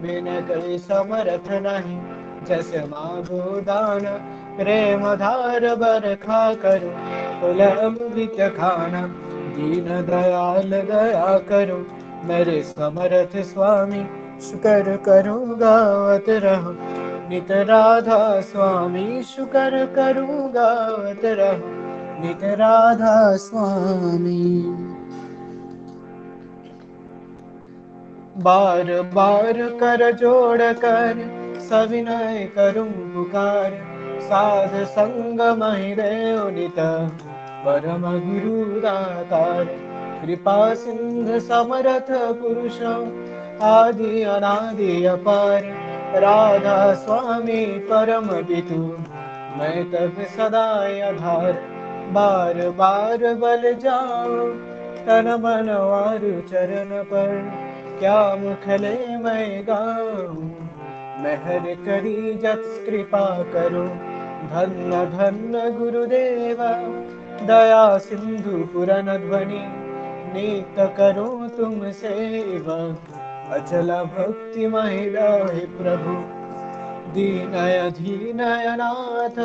बिन कोई समर्थ नहीं। जैसे मांगो दान प्रेम धार बरखा करो, कुल अमृत खाना दीन दयाल दया करो। मेरे समर्थ स्वामी शुकर करूँ गावत रहो, नित राधा स्वामी शुकर करूँ गावत रहो, नित राधा स्वामी। बार बार कर जोड़ कर सविनय करूं पुकार, साध संग महि देव नित परम गुरु दातार। कृपा सिंधु समरथ पुरुष आदि अनादि अपार, राधा स्वामी परम पितु मैं तब सदा आधार। बार बार बल जाओ तन मन वारु चरण पर, क्या मुखले मैं गाऊं मेहर करी जस कृपा करो। धन्य धन्य गुरुदेवा दया सिंधु पुरन ध्वनि, नीत करो तुम सेवा अचल भक्ति महिला हे प्रभु। दीनय धीनय नाथ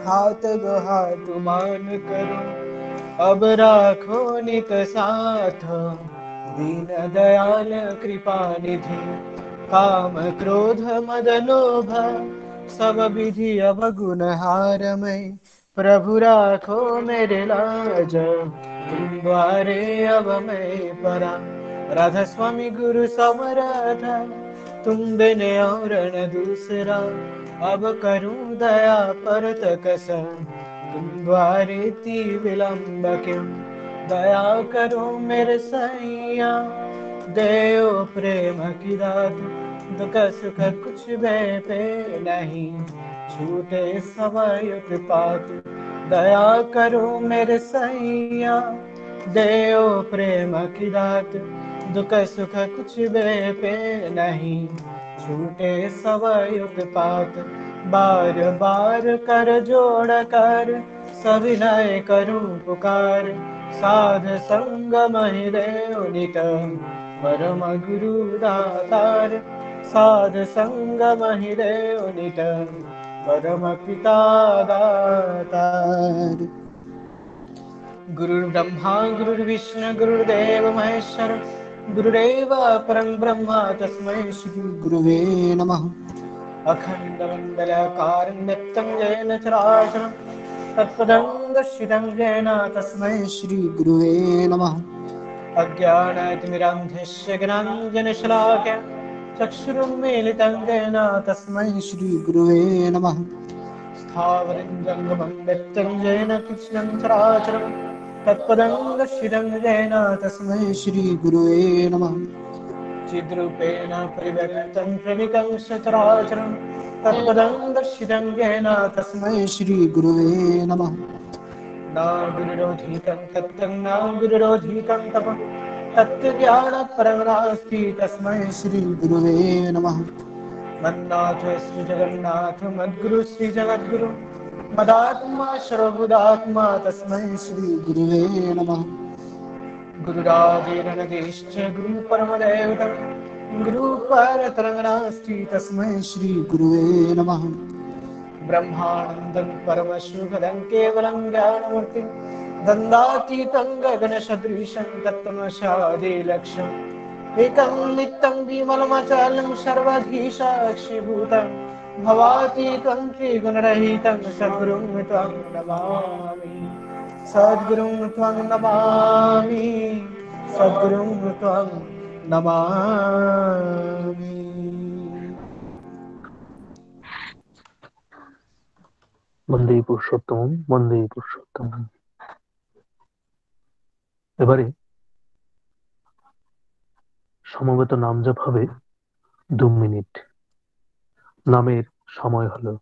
हाथ हाथ मान करो, अब राखो नित साथ दीन दयाल कृपा निधि। काम क्रोध मद लोभ सब विधि अवगुण हार में, प्रभु राखो मेरे लाज तुम द्वारे अब मैं परा। राधा स्वामी गुरु समर्थ तुम बिन और न दूसरा, अब करूं दया परत कस तुम द्वारे ती विलंब क्यों। दया करो मेरे सैया देव प्रेम की दात, दुख सुख कुछ भय पे नहीं छूटे समय उत्पात। दया करो मेरे सैया देव प्रेम की दात, दुख सुख कुछ भय पे नहीं छूटे समय उत्पात। बार बार कर जोड़ कर सविनय करूं पुकार, साध संग महि देव नित परम गुरु दातार। साध संग महि देव नित परम पिता दातार। गुरुर्ब्रह्मा गुरुर्विष्णु गुरुर्देव महेश्वर, गुरुरेव परं ब्रह्म तस्मै श्री गुरुवे नमः। अखण्डमण्डलाकारं व्यक्तं येन चराचरं तत्पदं दर्शितं येन तस्मै श्रीगुरुवे नमः। अज्ञानतिमिरान्धस्य ज्ञानाञ्जनशलाकया चक्षुरुन्मीलितं येन तस्मै श्रीगुरुवे नमः। स्थावरं जङ्गमं व्यक्तं येन कृष्णं चराचरं तत्पदं दर्शितं येन तस्मै श्रीगुरुवे नमः। चिद्रूपेण परिवर्तं प्रविकं सचराचरं तत्पदं दर्शितं येन तस्मै श्रीगुरुवे नमः। न गुरुरोधीतं तत्तं न गुरुरोधीतं तपः, तत्त्वज्ञानपरं नास्ति तस्मै श्रीगुरुवे नमः। मन्नाथ श्रीजगन्नाथ मद्गुरु श्रीजगद्गुरु मदात्मा सर्वबुधात्मा तस्मै श्रीगुरुवे नमः। गुरुरादिरनदेश्च गुरुपरमदैवतं, गुरुपरतरं नास्ति तस्मै श्रीगुरुवे नमः। ब्रह्मानन्दं परमशिवपदं केवलं ज्ञानमूर्तिं, दन्दातीतं गगनसदृशं तत्त्वमस्यादिलक्ष्यम्, एकं नित्यं विमलमचलं सर्वधीशाक्षिभूतं, भवातीतं त्रिगुणरहितं सद्गुरुं त्वं नमामि। सद्गुरुं त्वं नमामि, सद्गुरुं त्वं नमामि। বন্দে পুরুষোত্তম, বন্দে পুরুষোত্তম। এবারে সমবেত নাম জপ হবে 2 মিনিট। নামের সময় হলো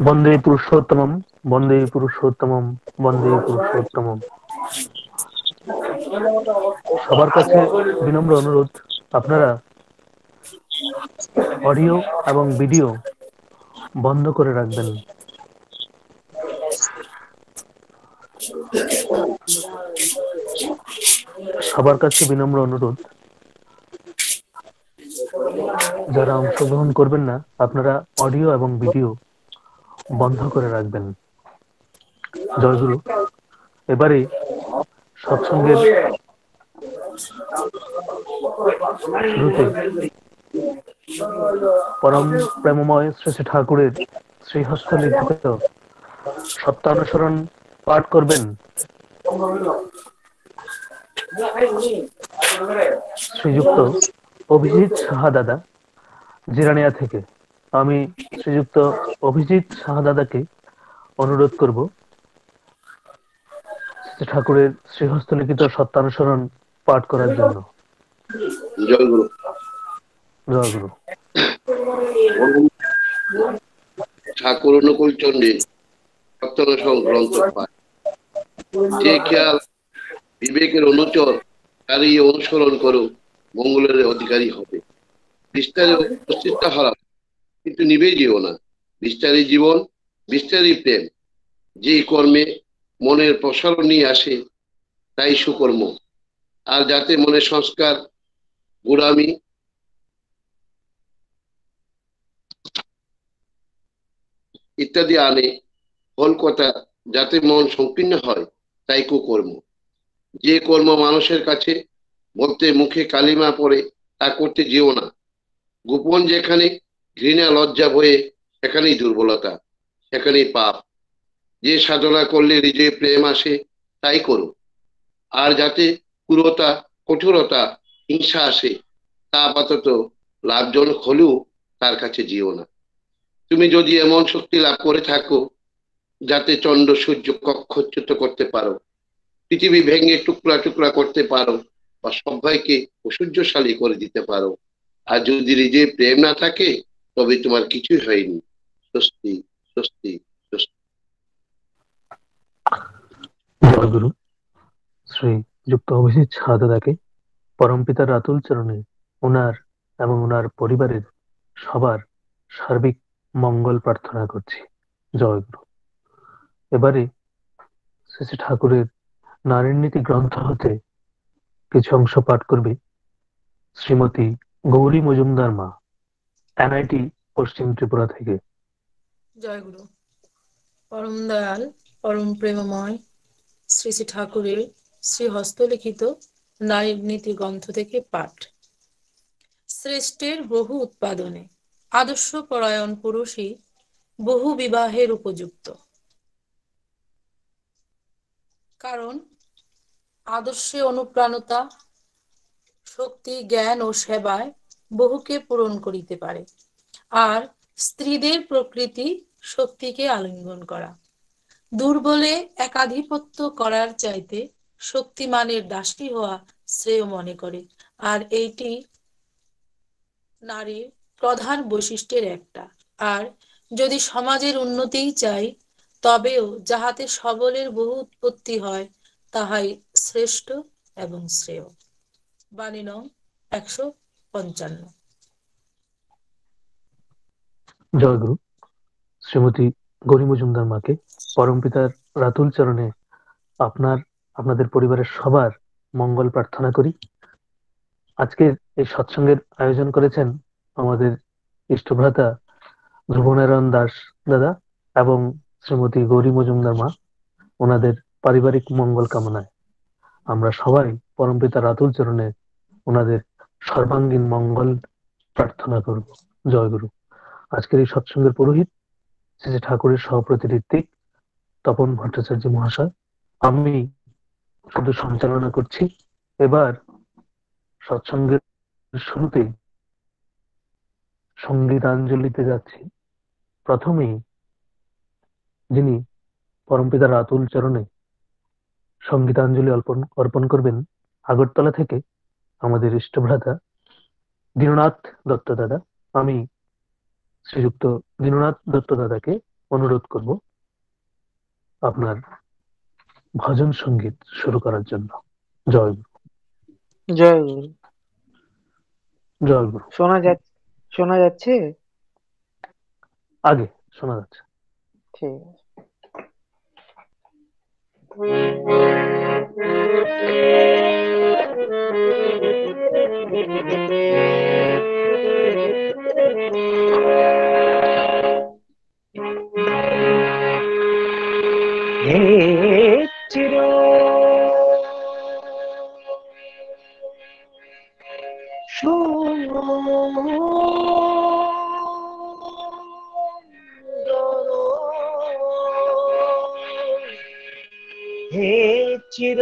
বন্দে পুরুষোত্তমম, বন্দে পুরুষোত্তমম, বন্দে পুরুষোত্তমম। সবার কাছে বিনম্র অনুরোধ, আপনারা অডিও এবং ভিডিও বন্ধ করে রাখবেন। সবার কাছে বিনম্র অনুরোধ, যারা অংশগ্রহণ করবেন না আপনারা অডিও এবং ভিডিও বন্ধ করে রাখবেন। জয়গুরু। এবারে সৎসঙ্গের শুরুতে পরম প্রেমময় শ্রী শ্রী ঠাকুরের শ্রীহস্ত লিখিত সত্যানুসরণ পাঠ করবেন শ্রীযুক্ত অভিজিৎ সাহা দাদা, জিরানিয়া থেকে। আমি শ্রীযুক্ত অভিজিৎ সাহা দাদাকে অনুরোধ করব শ্রী ঠাকুরের শ্রীহস্ত লিখিত সত্যানুসরণ পাঠ করার জন্য। জয়গুরু। জয়গুরু। ঠাকুর অনুকূল চন্ডী সত্যানুসরণ গ্রন্থ পাঠ। যে খেয়াল বিবেকের অনুচর তারই অনুসরণ করো, মঙ্গলের অধিকারী হবে। বিস্তারে অস্তিত্ব হারা কিন্তু নিভে যেও না। বিস্তারী জীবন, বিস্তারী প্রেম। যে কর্মে মনের প্রসারণ নিয়ে আসে তাই সুকর্ম। আর যাতে মনে সংস্কার, গোড়ামি ইত্যাদি আনে, ফল কথা যাতে মন সংকীর্ণ হয় তাই কুকর্ম। যে কর্ম মানুষের কাছে বলতে মুখে কালিমা পড়ে তা করতে যেও না। গোপন যেখানে ঘৃণা লজ্জা ভয়ে সেখানেই দুর্বলতা, সেখানেই পাপ। যে সাধনা করলে হৃদয়ে প্রেম আসে তাই করো। আর যাতে ক্রূরতা, কঠোরতা, হিংসা আসে তা আপাতত লাভজনক হলেও তার কাছে যেও না। তুমি যদি এমন শক্তি লাভ করে থাকো যাতে চন্দ্র সূর্য কক্ষচ্যুত করতে পারো, পৃথিবী ভেঙে টুকরা টুকরা করতে পারো, বা সবাইকে ঐশ্বর্যশালী করে দিতে পারো, আর যদি হৃদয়ে প্রেম না থাকে তবে তোমার কিছুই হয়নি। স্বস্তি, স্বস্তি, স্বস্তি। জয়গুরু। শ্রী যুক্ত অভিজিৎ সাহা দাদাকে পরমপিতার আতুল চরণে ওনার এবং ওনার পরিবারের সবার সার্বিক মঙ্গল প্রার্থনা করছি। জয়গুরু। এবারে শ্রী শ্রী ঠাকুরের নারীর নীতি গ্রন্থ হতে কিছু অংশ পাঠ করবে শ্রীমতী গৌরী মজুমদার মা, এনআইটি পশ্চিম ত্রিপুরা থেকে। জয়গুরু। পরম দয়াল, পরম প্রেমময় শ্রী শ্রী ঠাকুরের শ্রী হস্তলিখিত নারীর নীতি গ্রন্থ থেকে পাঠ। শ্রেষ্ঠের বহু উৎপাদনে আদর্শ পরায়ণ পুরুষই বহু বিবাহের উপযুক্ত। কারণ আদর্শে অনুপ্রাণতা, শক্তি, জ্ঞান ও সেবায় বহুকে পূরণ করিতে পারে। আর স্ত্রীদের প্রকৃতি শক্তিকে আলিঙ্গন করা। দুর্বলে একাধিপত্য করার চাইতে শক্তিমানের দাসী হওয়া শ্রেয় মনে করে। আর এইটি নারীর প্রধান বৈশিষ্ট্যের একটা। আর যদি সমাজের উন্নতিই চাই, তবেও যাহাতে সবলের বহু উৎপত্তি হয় তাহাই শ্রেষ্ঠ এবং শ্রেয়। বাণী নং 155। জয়গুরু। শ্রীমতী গৌরী মজুমদার মাকে পরমপিতার রাতুল চরণে আপনাদের পরিবারের সবার মঙ্গল প্রার্থনা করি। আজকের এই সৎসঙ্গের আয়োজন করেছেন আমাদের ইষ্টভ্রাতা ধ্রুবনারায়ণ দাস দাদা এবং শ্রীমতী গৌরী মজুমদার মা, ওনাদের পারিবারিক মঙ্গল কামনায় আমরা সবাই পরমপিতার রাতুল চরণে ওনাদের সর্বাঙ্গীন মঙ্গল প্রার্থনা করব। জয়গুরু। আজকের এই সৎসঙ্গের পুরোহিত শ্রী শ্রী ঠাকুরের সহপ্রতি ঋত্বিক তপন ভট্টাচার্য মহাশয়। আমি শুধু সঞ্চালনা করছি। এবার সৎসঙ্গের শুরুতেই সঙ্গীতাঞ্জলিতে যাচ্ছি। প্রথমেই যিনি পরমপিতার আতুল চরণে সঙ্গীতাঞ্জলি অর্পণ করবেন আগরতলা থেকে আমাদের ইষ্টভ্রাতা দীননাথ দত্ত দাদা। আমি শ্রীযুক্ত দীননাথ দত্ত দাদাকে অনুরোধ করব আপনার ভজন সঙ্গীত শুরু করার জন্য। জয় গুরু। জয় গুরু। জয় গুরু। শোনা যাচ্ছে? আগে শোনা যাচ্ছে। ঠিক আছে। হে চির হে চির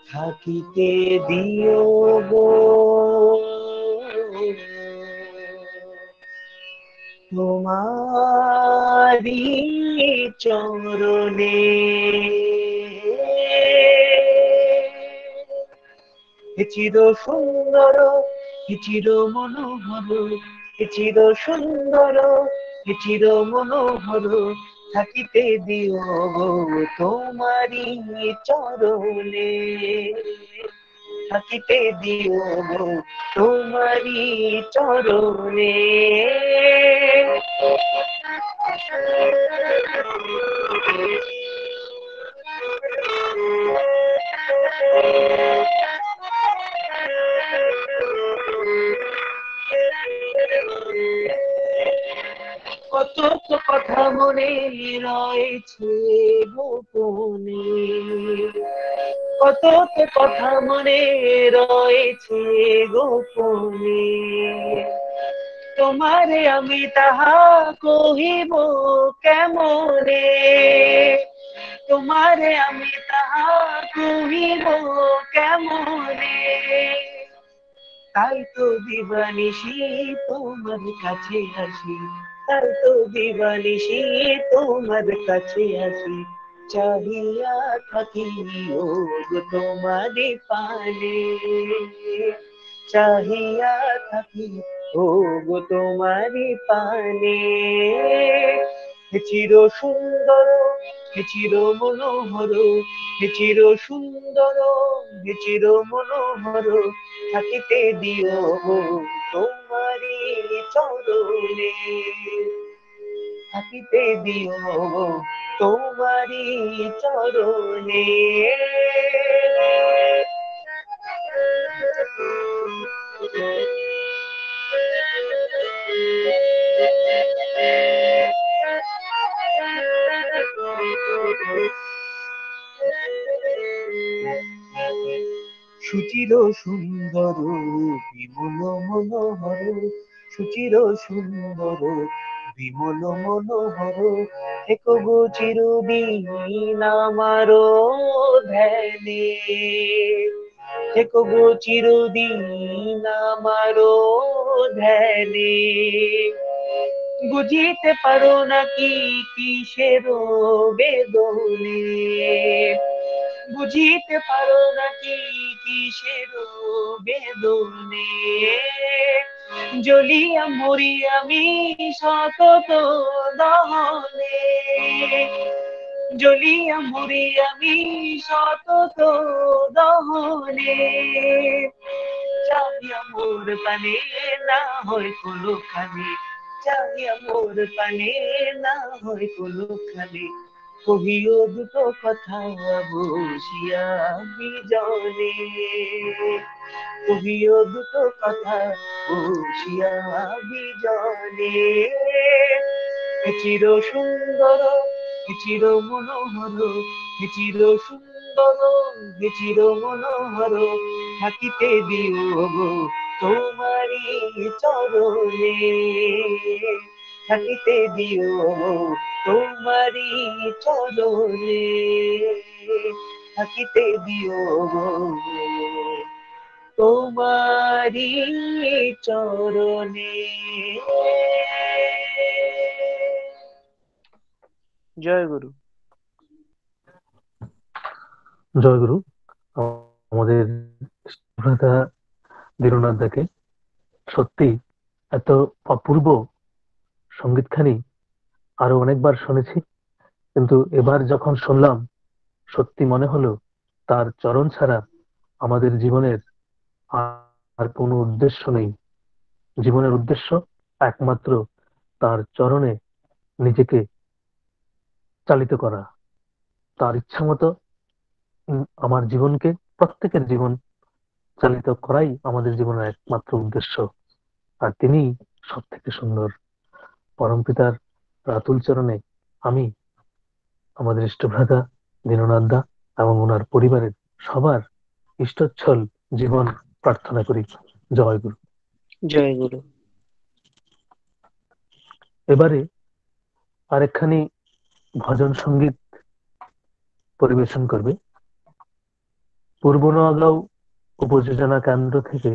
থাকিতে দিও গো তোমারি চরণে চির সুন্দর চির মনোহর চির সুন্দর চির মনোহর থাকিতে দিও গো তোমারি চরণে থাকিতে দিও গো তোমারি চরণে কত তো কথা মনে রয়েছে গোপনে কত তো কথা মনে রয়েছে গোপনে তোমারে আমি তাহা কহিব কেমনে তোমারে আমি তাহা কহিব কেমনে তাই তো দিবানিশি তোমার কাছে আসি তাই তো দিবানিশি তোমার কাছে আসি চাহিয়া থাকি ও তোমারে পানে চাহিয়া থাকি ও তোমারে পানে চির সুন্দর চির মনোহর চির সুন্দর চির মনোহর থাকিতে দিও তোমারি চরণে থাকিতে দিও তোমারি চরণে সুচির সুন্দর বিমল মনোহর সুচির সুন্দর বিমল মনোহর থেকো গো চিরদিন আমার ধ্যানে থেকো গো চিরদিন আমার ধ্যানে বুঝিতে পারো নাকি কিসের বেদনে বুঝিতে পারো নাকি কিসের বেদনে জ্বলিয়া মরি আমি সতত দহনে জ্বলিয়া মরি আমি সতত দহনে চাহিয়া মোর পানে না হয় কোনো খানে চাহিয়া মোর পানে না হয় কোনো খানে কহিও দুটো কথা বসিয়া বিজনে কহিও দুটো কথা বসিয়া বিজনে চির সুন্দর চির মনোহর চির সুন্দর চির মনোহর থাকিতে দিও গো তোমারি চরণে থাকিতে দিও তোমারি চরণে থাকিতে দিও গো তোমারি চরণে। জয় গুরু। জয় গুরু। আমাদের ভ্রাতা দীননাথ দাকে সত্যি এত অপূর্ব সঙ্গীতখানি আরো অনেকবার শুনেছি, কিন্তু এবার যখন শুনলাম সত্যি মনে হলো তার চরণ ছাড়া আমাদের জীবনের আর কোনো উদ্দেশ্য নেই। জীবনের উদ্দেশ্য একমাত্র তার চরণে নিজেকে চালিত করা, তার ইচ্ছা মতো আমার জীবনকে, প্রত্যেকের জীবন চালিত করাই আমাদের জীবনের একমাত্র উদ্দেশ্য। আর তিনি সব থেকে সুন্দর। পরমপিতার রাতুল চরণে আমি আমাদের ইষ্টভ্রাতা দীননাথ দা এবং ওনার পরিবারের সবার ইষ্টচ্ছল জীবন প্রার্থনা করি। জয় গুরু। জয় গুরু। এবারে আরেকখানি ভজন সঙ্গীত পরিবেশন করবে পূর্ব নোয়াগাঁও উপযোজনা কেন্দ্র থেকে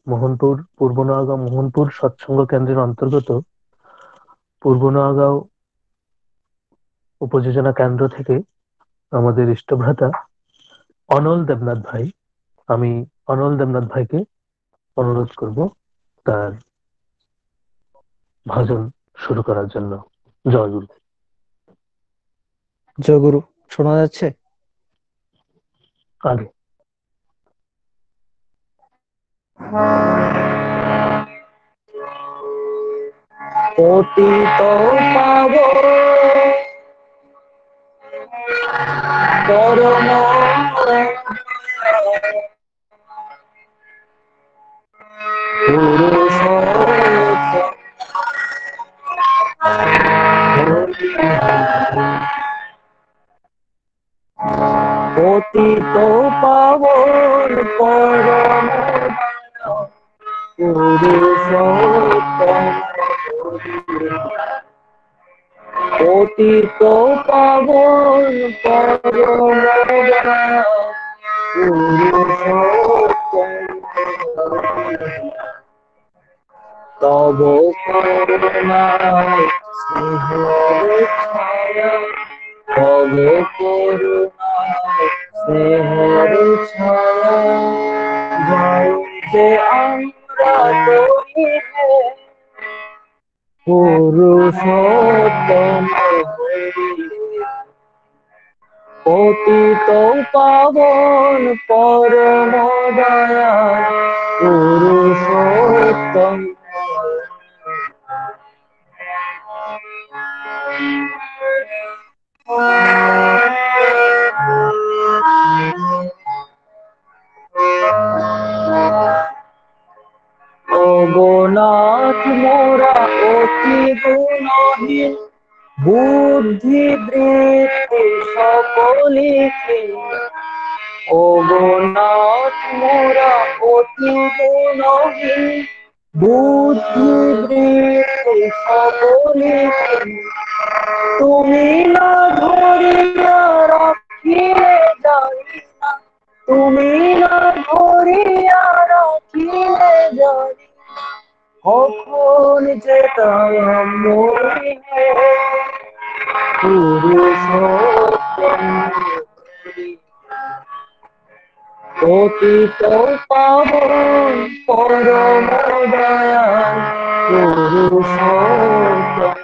মোহনপুর, পূর্ব নোয়াগাঁও মোহনপুর সৎসঙ্গ কেন্দ্রের অন্তর্গত পূর্ব নোয়াগাঁও উপযোজনা কেন্দ্র থেকে আমাদের ইষ্টভ্রাতা অনল দেবনাথ ভাই। আমি অনল দেবনাথ ভাইকে অনুরোধ করব তার ভজন শুরু করার জন্য। জয় গুরু। জয় গুরু। শোনা যাচ্ছে? আগে পতিত পাবন পরম পতিত পাবন পরম পুরুষোত্তম, পতিত পাবন পরম পুরুষোত্তম, তব করুণায় স্নেহের ছায়া, তব করুণায় স্নেহের ছায়া, জয় যে আমরা করিবে পুরুষোত্তম হইবে। পতিত পাবন পরম দয়াল পুরুষোত্তম, অগণাথ মোরা অতি গুণহীন, বুদ্ধি বৃত্তি সকলিকে, অগণাথ মোরা অতি গুণহীন, বুদ্ধি বৃত্তি সকলিকে, তুমি না ধরিয়া রাখিলে জানি না, তুমি না ধরিয়া রাখিলে জানি না, কখন যে তাই মরিবে পুরুষোত্তম। পতিত পাবন পরম দয়াল পুরুষোত্তম,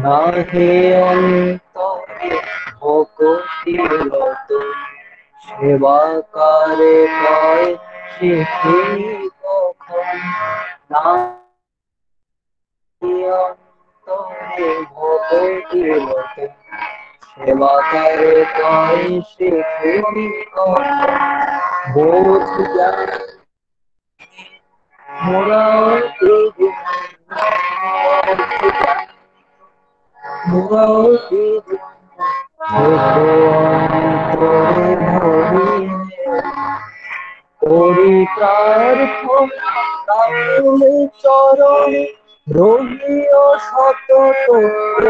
নাহি অন্তরে ভক্তিরত, সেবাকারে পায় শিখি কখন, নাহি অন্তরে ভক্তিরত, সেবাকারে পায় শিখি কখন, বোধ জ্ঞান মোরা মোরা অন্তরে ধরিলে করি প্রার্থনা রাতুল চরণে রহিও সতত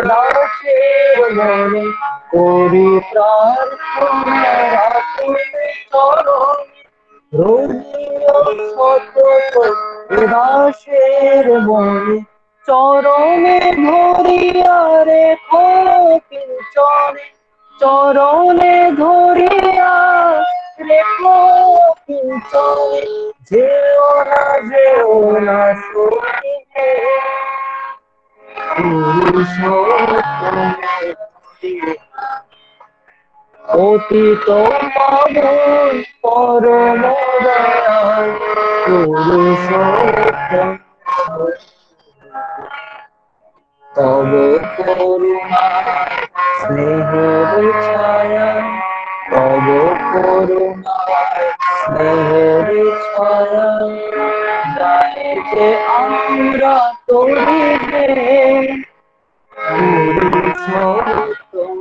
দাসের মনে করি প্রার্থনা রাতুল চরণে রহিও সতত দাসের মনে চরণে ধরিয়া রেখো কিঞ্চনে চরণে ধরিয়া রেখো কিঞ্চনে যেও না সখিহে পুরুষোত্তমে অতীত পাবন পরম দয়াল পুরুষোত্তম তব করুণায় স্নেহের ছায়া তব করুণায় স্নেহের ছায়া জানি যে আমরা তরিবে পুরুষোত্তম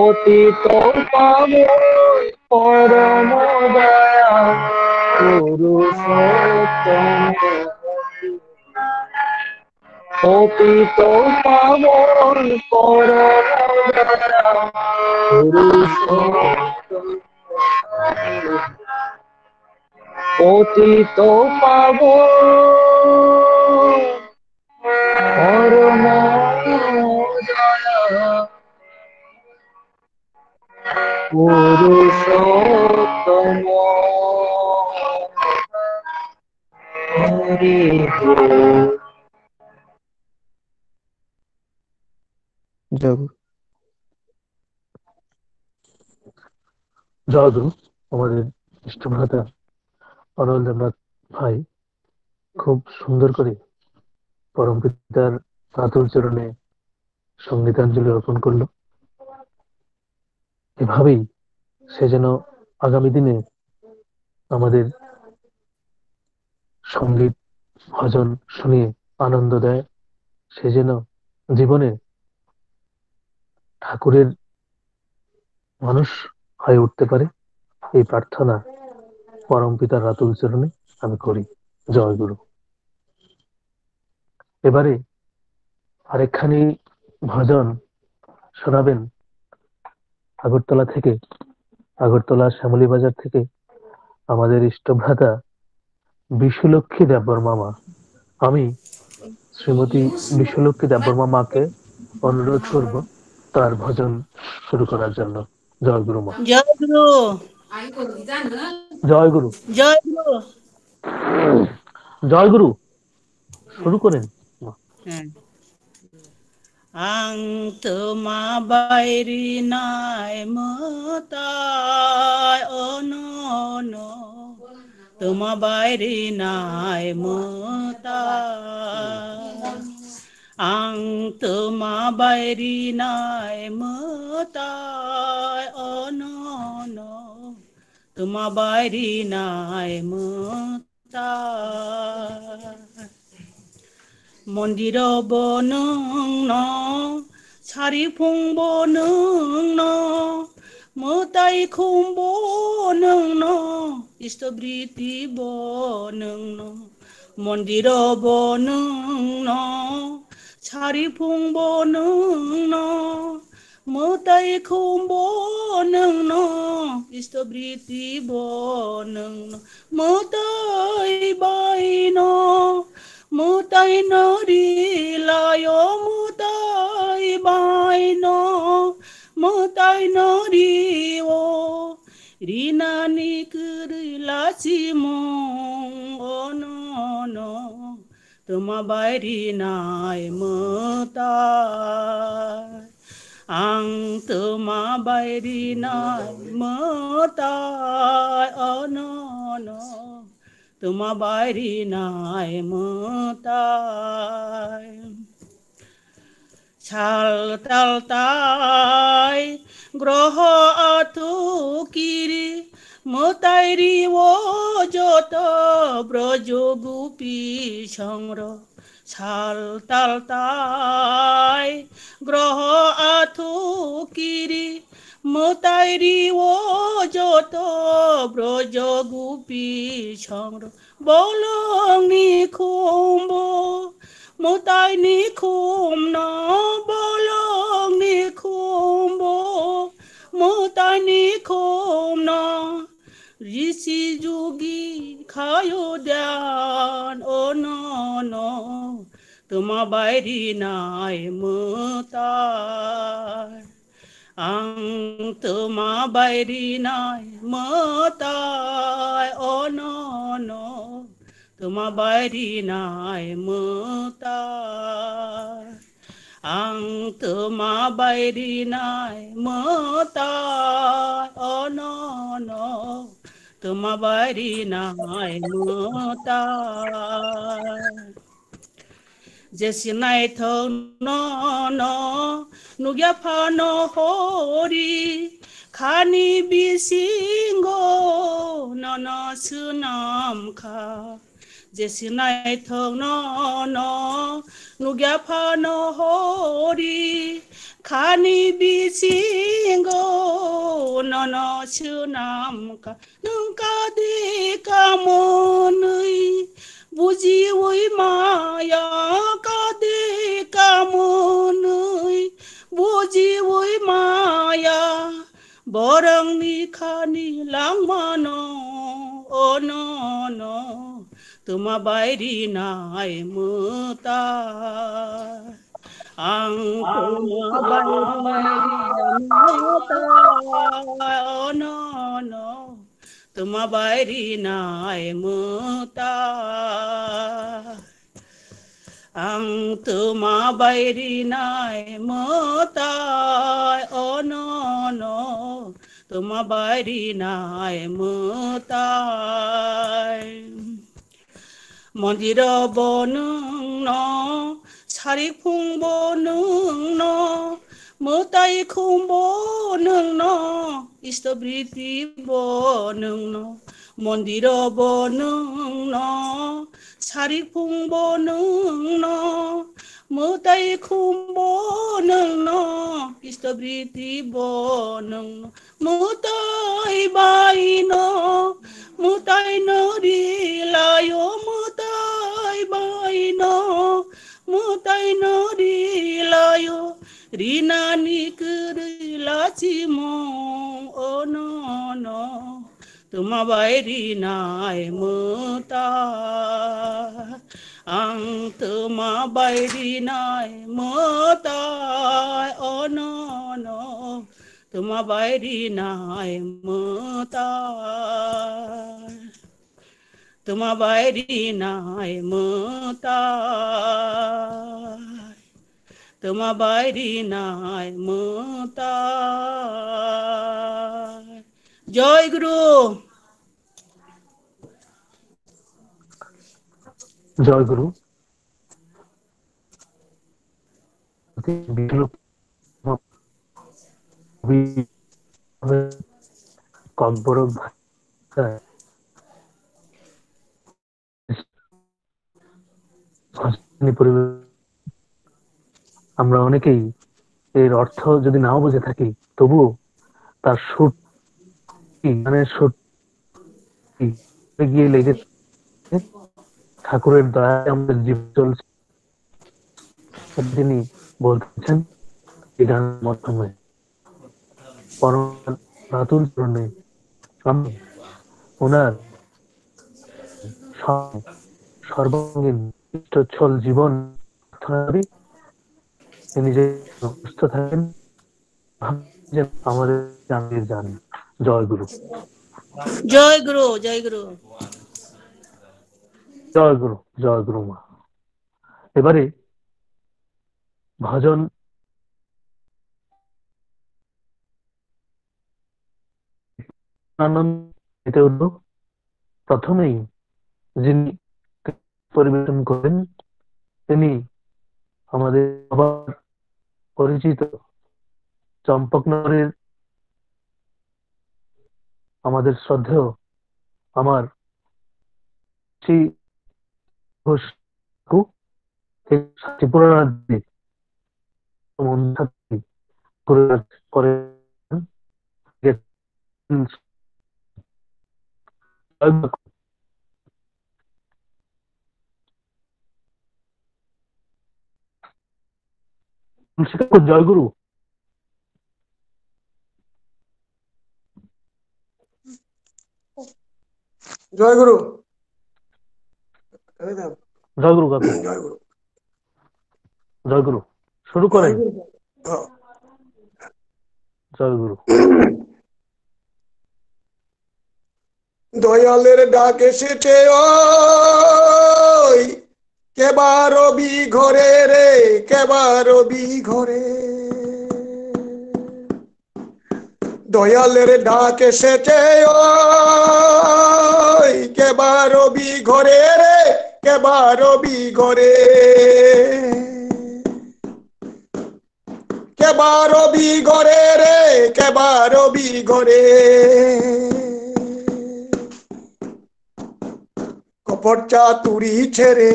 অতীত পাবন পরম দয়া পুরুষোত্তম অতীত পাবন পরম দয়া পুরুষোত্তম অতীত পাবন পরম দয়া পুরুষোত্তম হরি হরি। জয় গুরু। জয় গুরু। আমাদের ইষ্টভ্রাতা অনল দেবনাথ ভাই খুব সুন্দর করে পরমপিতার আতুল চরণে সঙ্গীতাঞ্জলি অর্পণ করলো। এভাবেই সে যেন আগামী দিনে আমাদের সঙ্গীত ভজন শুনিয়ে আনন্দ দেয়, সে যেন জীবনে ঠাকুরের মানুষ হয়ে উঠতে পারে, এই প্রার্থনা পরমপিতার আতুল চরণে আমি করি। জয় গুরু। এবারে আরেকখানি ভজন শোনাবেন আগরতলা থেকে, আগরতলা শ্যামলী বাজার থেকে আমাদের ইষ্টভ্রাতা বিশুলক্ষ্মী দেববর্মা মা। আমি শ্রীমতী বিশুলক্ষ্মী দেববর্মা মাকে অনুরোধ করব তার ভজন শুরু করার জন্য। জয় গুরু মা। জয় গুরু। জয় গুরু। জয় গুরু। জয় গুরু। শুরু করেন মা। আং তোমা বাইরি নাই মতায় অনন তোমা বাইরি নাই মতায় আং তোমা বাইরি নাই মতায় অনন তোমা বাইরি নাই মতায় মন্দির বনং সারিফুং বনং মোতাই খুম্ব নং ইষ্টবৃত্তি বনং মন্দির বনং সারিফুং বনং মোতাই খুম্ব নং ইষ্টবৃত্তি বনং মোতাই বাইন মুতাই নরিলায় মুতাই বাইন মুতাই নরি ও রিনানি করিলাছি মন তোমা বাইরি নাই মুতাই আং তোমা বাইরি নাই মুতাই অনন তোমা বাইরি নাই মতায় ছাল তাল তাই গ্রহ আথু কিরি মতাইরি ও যত ব্রজ গুপি সংর ছাল তাল তাই গ্রহ আথু কিরি মোতাইরি ও যত ব্রজ গুপি সংর বলং নিখুম্ব মোতাই নিখুম ন বলং নিখুম্ব মোতাই নিখুম ন ঋষি যোগী খায় দান ও ন তোমা বাইরি নাই মোতাই আং তোমা বাইরি নাই মোতাই ও ন তোমা বাইরি নাই মোতাই আং তোমা বাইরি নাই মোতাই ও ন তোমা বাইরি নাই মোতাই যেসিনাই থৌ ন নুগিয়া ফান হরি খানি বিসিঙ্গ নন সুনাম খা যেসিনাই থৌ ন নুগিয়া ফান হরি খানি বিসিঙ্গ নন সুনাম খা নৌকা দে কামনই বুঝি ওই মায়া কাদে কামনই বুঝি ওই মায়া বরং নিখানি লাংমানো ও ন তোমা বাইরি নাই মোতাই আং তোমা বাইরি নাই মোতাই ও ন তোমা বাইরি নাই মোতাই আং তোমা বাইরি নাই মোতাই ও ন তোমা বাইরি নাই মোতাই মন্দির বনং সারি ফুংব নং মোতাই খুম্ব নং ইষ্টবৃত্তি বনং মন্দির বনং সারি ফুংব নং মোতাই খুম্ব নং ইষ্টবৃত্তি বনং মোতাই বাইন মোতাই নরিলায় মোতাই বাইন মোতাই নরিলায় রিনানি করিলাছি ও ন তোমা বাইরি নাই মোতাই আং তোমা বাইরি নাই মোতাই ও ন তোমা বাইরি নাই মোতাই তোমা বাইরি নাই মোতাই তোমা বাইরি নাই মোতাই জয় গুরু জয় গুরু। কব্বরক ভাষায় আমরা অনেকেই এর অর্থ যদি নাও বুঝে থাকি তবুও তার সুর মানে সুর গিয়ে লেগে ঠাকুরের দয়ায় আমাদের জীবন চলছে তিনি বলতেছেন এই গানের মাধ্যমে পরম রাতুল চরণে আমি ওনার সর্বাঙ্গীন ইষ্টচ্ছল জীবন প্রার্থনা করি তিনি যে সুস্থ থাকেন আমাদের জানিয়ে যান। জয় গুরু। জয় গুরু জয় গুরু জয় গুরু জয় গুরু মা। এবারে ভজন আনন্দ পেতে উঠব। প্রথমেই যিনি পরিবেশন করেন তিনি আমাদের সবার পরিচিত চম্পকনগরের আমাদের শ্রদ্ধেয় আমার শ্রী ঘোষ ত্রিপুরারাজ্যে করেন হুম, জয়গুরু তুলসী ঠাকুর, জয়গুরু। জয়গুরু। জয়গুরু কাকু, জয়গুরু। জয়গুরু শুরু করেন। জয়গুরু। হ্যাঁ। জয়গুরু। দয়ালের ডাক এসেছে ওই কেবার রবি ঘরে রে, কেবার রবি ঘরে। দয়ালের ডাক এসেছে ওই কেবার রবি ঘরে রে, কেবার রবি ঘরে। কেবার রবি ঘরে রে, কেবার রবি ঘরে। কপট চাতুরি ছেড়ে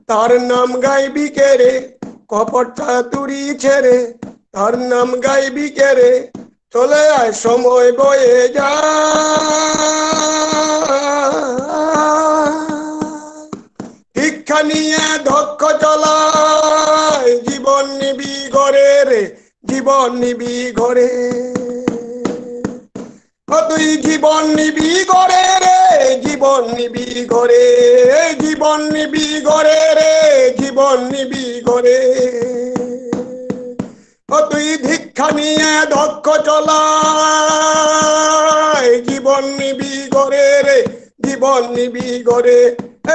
তার নাম গাইবি কে রে, কপট চাতুরি ছেড়ে তার নাম গাইবি কে রে। চলে আয় সময় বয়ে যায়, দীক্ষা নিয়ে দক্ষ চলায়, জীবন নিবি ঘরে রে, জীবন নিবি ঘরে। তুই জীবন নিবি ঘরে রে, জীবন নিবি ঘরে, জীবন নিবি ঘরে রে, জীবন নিবি ঘরে। তুই দীক্ষা নিয়ে দক্ষ চলায়, জীবন নিবি ঘরে রে, জীবন নিবি ঘরে।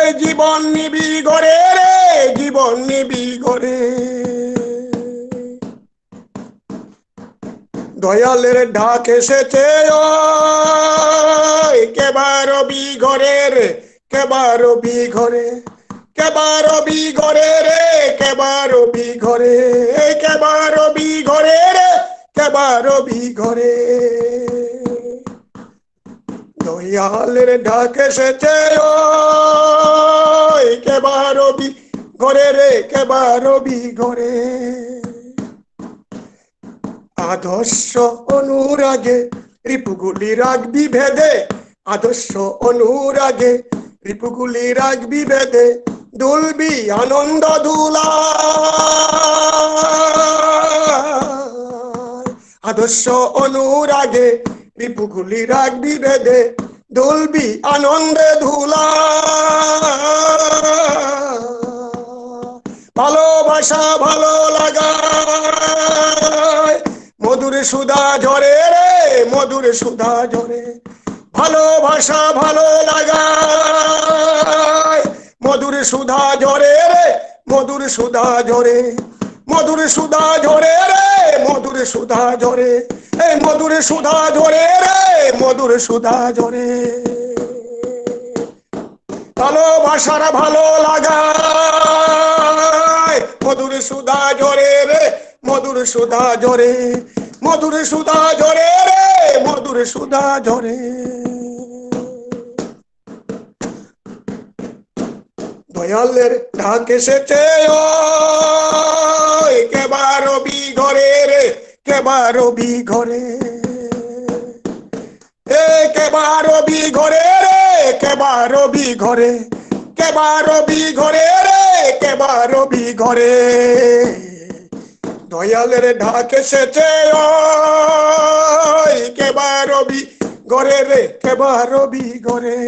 এই জীবন নিবি ঘরে রে, জীবন নিবি ঘরে। দয়ালের ডাক এসেছে ওই কেবার রবি ঘরে রে, কেবার রবি ঘরে। কেবার রবি ঘরে রে, কেবার রবি ঘরে, কেবার রবি ঘরে রে, কেবার রবি ঘরে। দয়ালের ডাক এসেছে ওই কেবার রবি ঘরে রে, কেবার রবি ঘরে। আদর্শ অনুরাগে রিপুগুলি রাখবি ভেদে, আদর্শ অনুরাগে রিপুগুলি রাখবি ভেদে। দুলবি আনন্দ ধুলা, আদর্শ অনুরাগে রিপুগুলি রাখবি ভেদে। দুলবি আনন্দে ধুলা, ভালোবাসা ভালো লাগা মধুর সুধা ঝরে রে, মধুর সুধা ঝরে। ভালোবাসা ভালো লাগা মধুর সুধা ঝরে রে, মধুর সুধা ঝরে। মধুর সুধা ঝরে রে, মধুর সুধা ঝরে। এই মধুর সুধা ঝরে রে, মধুর সুধা ঝরে। ভালোবাসার ভালো লাগা মধুর সুধা ঝরে রে, মধুর সুধা ঝরে। মধুর সুধা ঝরে রে, মধুর সুধা ঝরে। দয়ালের ডাক এসেছে ওই কেবার রবি ঘরে রে, কেবার রবি ঘরে। এ কেবার রবি ঘরে রে, কেবার রবি ঘরে। কেবার রবি ঘরে রে, কেবার রবি ঘরে। দয়ালের ডাক এসেছে ওই কেবার রবি ঘরে রে, কেবার রবি ঘরে।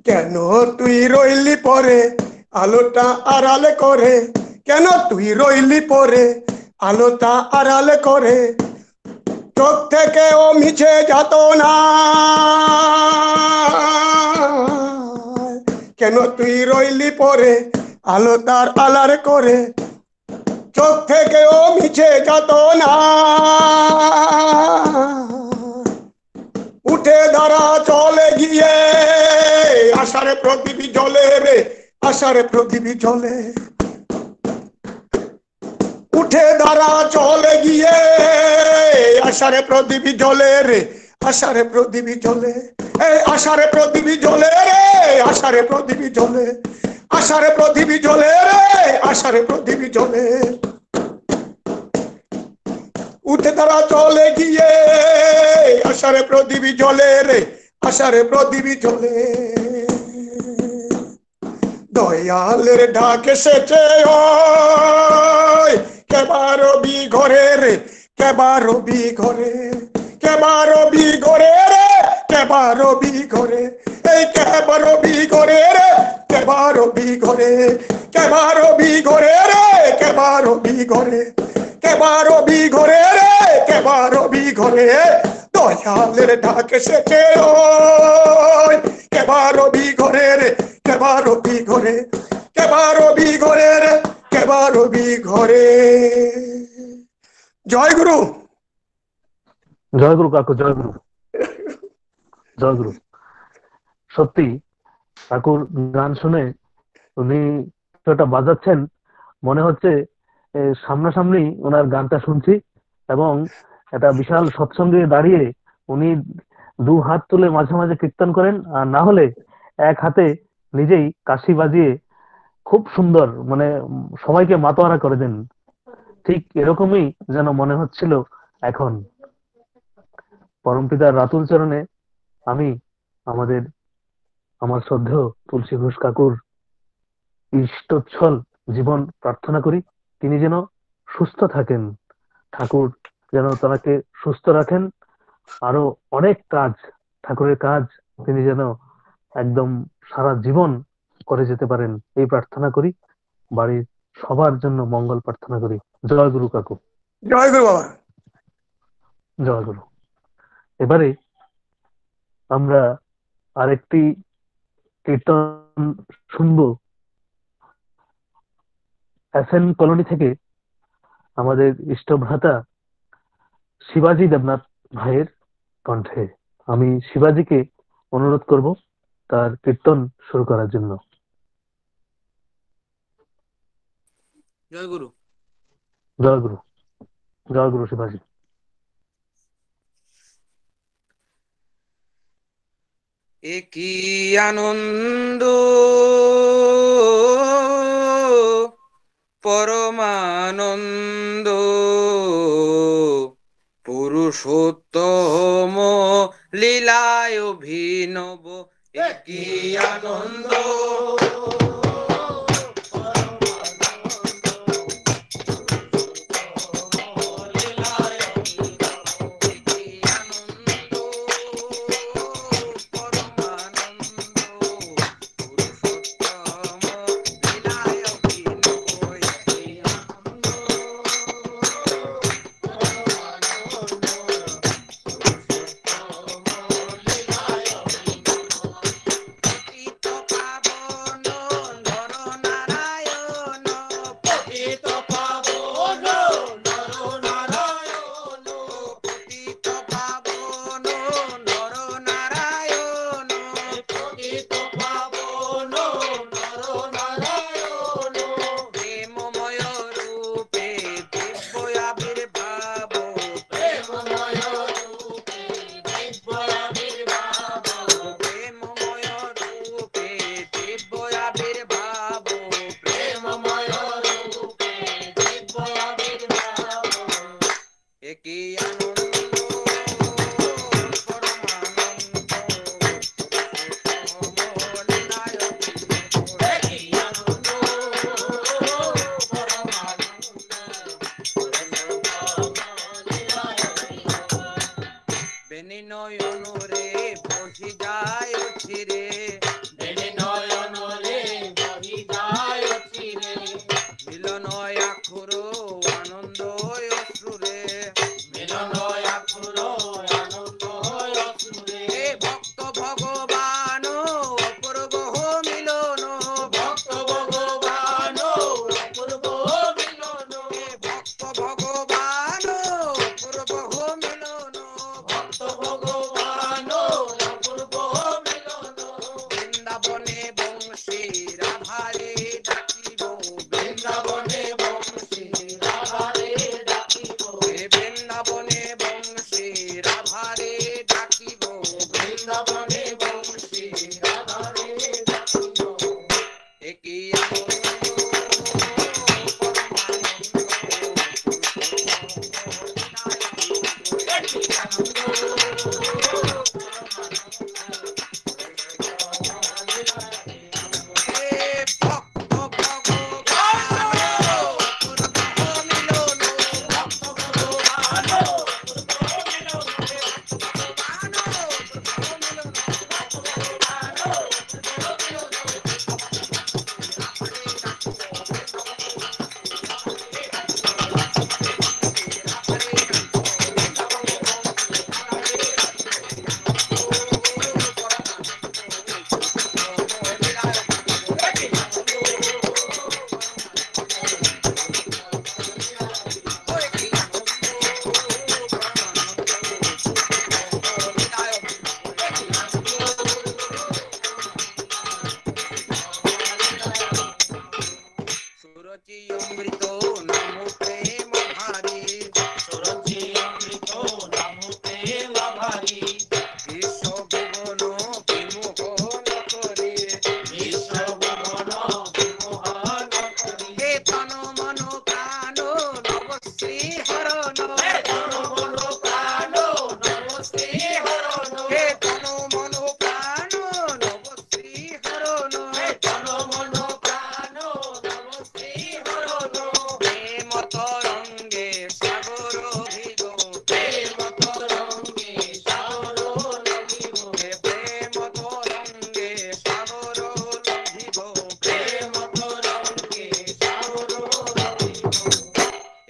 কেন তুই রইলি পরে আলোটা আড়ালে করে, কেন তুই রইলি পরে আলোটা আড়ালে করে। চোখ থেকে ও মিছে যেত না, কেন তুই রইলি পরে আলো তার আলার করে। চোখ থেকে ও মিছে যেত না, উঠে দাঁড়া চলে গিয়ে আশার প্রদীপ জ্বলে রে, আশার প্রদীপ জ্বলে। উঠে দাঁড়া চলে গিয়ে আশার প্রদীপ জ্বলে রে, আশার প্রদীপ জ্বলে। এই আশার প্রদীপ জ্বলে রে, আশার প্রদীপ জ্বলে। আশার প্রদীপ জ্বলে রে, আশার প্রদীপ জ্বলে। উঠে তারা চলে গিয়ে আশারে প্রদীপ জ্বলে রে, আশারে প্রদীপ জ্বলে। দয়ালের ডাক এসেছে কেবার রবি ঘরে রে, কেবার রবি ঘরে, কেবার রবি ঘরে রে, কেবার রবি ঘরে, এই কেবার রবি ঘরে রে, কেবার রবি ঘরে, কেবার রবি ঘরে রে, কেবার রবি ঘরে, কেবার রবি ঘরে রে, কেবার রবি ঘরে। দয়ালের ডাক এসেছে কেবার রবি ঘরে রে, কেবার রবি ঘরে, কেবার রবি ঘরে রে, কেবার রবি ঘরে। জয় গুরু। জয় গুরু কাকু, জয় গুরু, জয় গুরু। সত্যি কাকুর গান শুনে উনি একটা বাজাচ্ছেন, মনে হচ্ছে সামনাসামনি ওনার গানটা শুনছি, এবং একটা বিশাল সৎসঙ্গে দাঁড়িয়ে উনি দু হাত তুলে মাঝে মাঝে কীর্তন করেন, আর না হলে এক হাতে নিজেই কাশি বাজিয়ে খুব সুন্দর মানে সবাইকে মাতোয়ারা করে দেন। ঠিক এরকমই যেন মনে হচ্ছিল এখন। পরমপিতার রাতুল চরণে আমি আমার শ্রদ্ধেয় তুলসী ঘোষ কাকুর ইষ্টচ্ছল জীবন প্রার্থনা করি। তিনি যেন সুস্থ থাকেন, ঠাকুর যেন তাকে সুস্থ রাখেন, আরো অনেক কাজ, ঠাকুরের কাজ তিনি যেন একদম সারা জীবন করে যেতে পারেন, এই প্রার্থনা করি। বাড়ির সবার জন্য মঙ্গল প্রার্থনা করি। জয় গুরু কাকু। জয় গুরু বাবা। জয় গুরু। এবারে আমরা আরেকটি কীর্তন শুনবো এসএন কলোনি থেকে আমাদের ইষ্টভ্রাতা শিবাজি দেবনাথ ভাইয়ের কণ্ঠে। আমি শিবাজিকে অনুরোধ করব তার কীর্তন শুরু করার জন্য। জয় গুরু। জয় গুরু। জয় গুরু শিবাজি। একই আনন্দ পরমানন্দ পুরুষোত্তম লীলায় অভিনব। একই আনন্দ সুরচি অমৃত নাম প্রেম ভারী, সুরচি অমৃত নাম প্রেম ভারী, বিশ্ব ভুবন বিমোহন করে, বিশ্ব ভুবন বিমোহন করি। হে তন মন প্রাণ নবশ্রী হরণ, হে তন মন প্রাণ নবশ্রী হরণ, হে তন মন প্রাণ নবশ্রী হরণ, হে তন মন প্রাণ নবশ্রী হরণ। প্রেম তরঙ্গে সাগর ভিগ, প্রেম তরঙ্গে সাগর লঙ্ঘিব, হে প্রেম তরঙ্গে সাগর লঙ্ঘিব, প্রেম তরঙ্গে সাগর লঙ্ঘিব।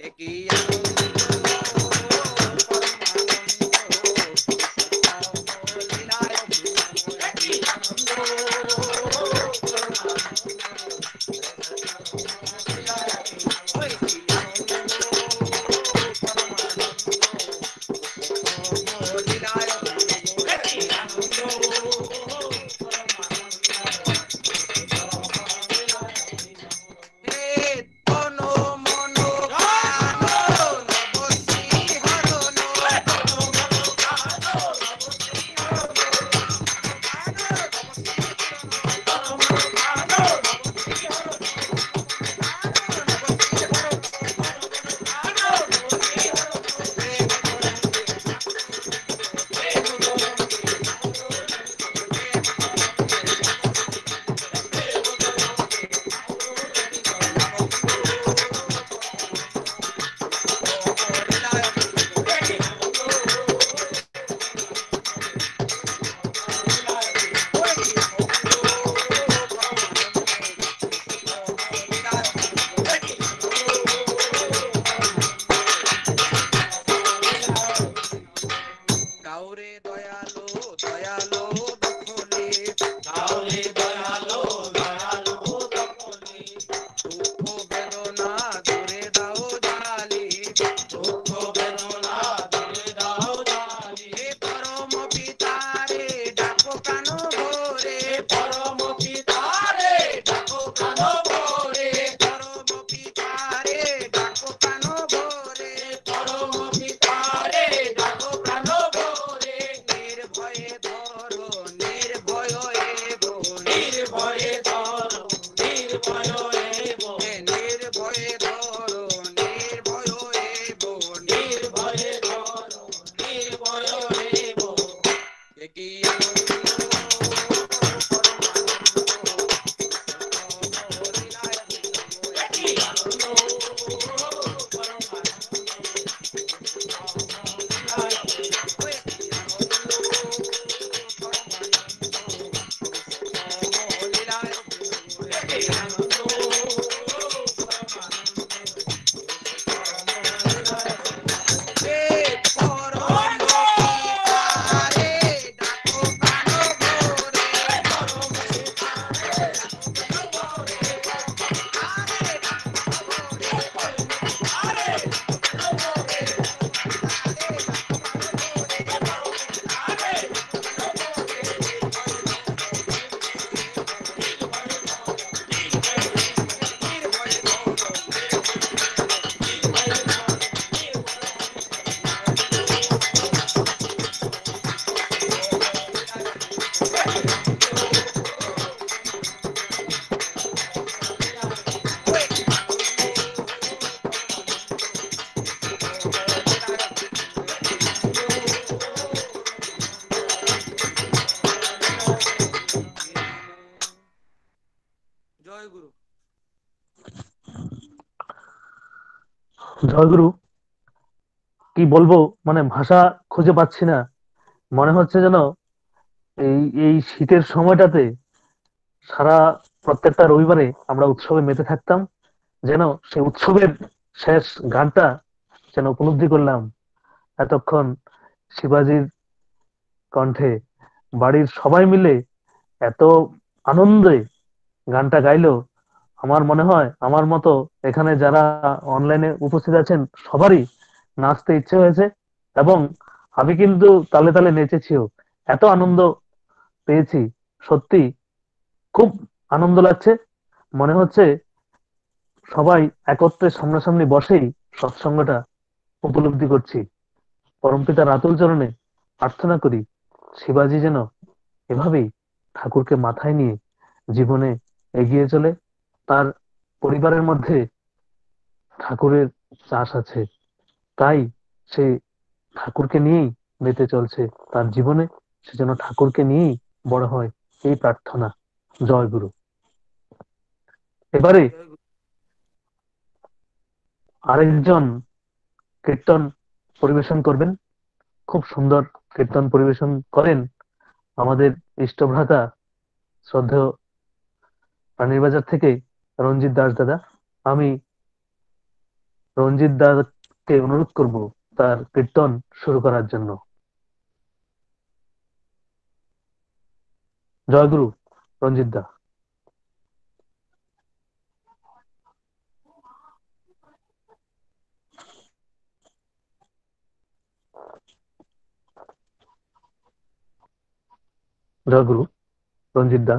একই আনন্দ পরমানন্দ লীলায় একই আনন্দ একই আনন্দ হে তন মন প্রাণ নবশ্রী হরণ, কাউরে দয়ালো দয়ালো দখলে, কাউরে দয়ালো দয়ালো তপনে, দুঃখ বেদনা দূরে দাও জালি, দুঃখ বেদনা দূরে দাও জালি। হে পরম পিতারে ডাকো কান ভোরে, পরম পিতারে ডাকো কান ভোরে, পরম পিতারে ডাকো কান ভোরে, পরম পিতারে ডাকো কান ভোরে। নির্ভয়ে ধরো নির্ভয় এবো, নির্ভয়ে ধরো নির্ভয় এব, হে নির্ভয়ে ধরো নির্ভয় এবো, নির্ভয়ে ধরো নির্ভয় এব। একই আনন্দ একই আনন্দ জয় গুরু। জয়গুরু, কি বলবো, মানে ভাষা খুঁজে পাচ্ছি না। মনে হচ্ছে যেন এই এই শীতের সময়টাতে সারা প্রত্যেকটা রবিবারে আমরা উৎসবে মেতে থাকতাম, যেন সেই উৎসবের শেষ গানটা যেন উপলব্ধি করলাম এতক্ষণ শিবাজির কণ্ঠে। বাড়ির সবাই মিলে এত আনন্দে গানটা গাইলো, আমার মনে হয় আমার মতো এখানে যারা অনলাইনে উপস্থিত আছেন সবারই নাচতে ইচ্ছে হয়েছে, এবং আমি কিন্তু তালে তালে নেচেছিও। এত আনন্দ পেয়েছি, সত্যি খুব আনন্দ লাগছে। মনে হচ্ছে সবাই একত্রে সামনাসামনি বসেই সৎসঙ্গটা উপলব্ধি করছি। পরমপিতা রাতুল চরণে প্রার্থনা করি শিবাজি যেন এভাবেই ঠাকুরকে মাথায় নিয়ে জীবনে এগিয়ে চলে। তার পরিবারের মধ্যে ঠাকুরের চাষ আছে, তাই সে ঠাকুরকে নিয়েই বেঁচে চলছে তার জীবনে, সে যেন ঠাকুরকে নিয়েই বড় হয়, এই প্রার্থনা। জয় গুরু। এবারে আরেকজন কীর্তন পরিবেশন করবেন, খুব সুন্দর কীর্তন পরিবেশন করেন আমাদের ইষ্টভ্রাতা শ্রদ্ধেয় রানীর বাজার থেকে রঞ্জিত দাস দাদা। আমি রঞ্জিত দাদাকে অনুরোধ করব তার কীর্তন শুরু করার জন্য। জয় গুরু রঞ্জিত দা। জয় গুরু রঞ্জিত দা।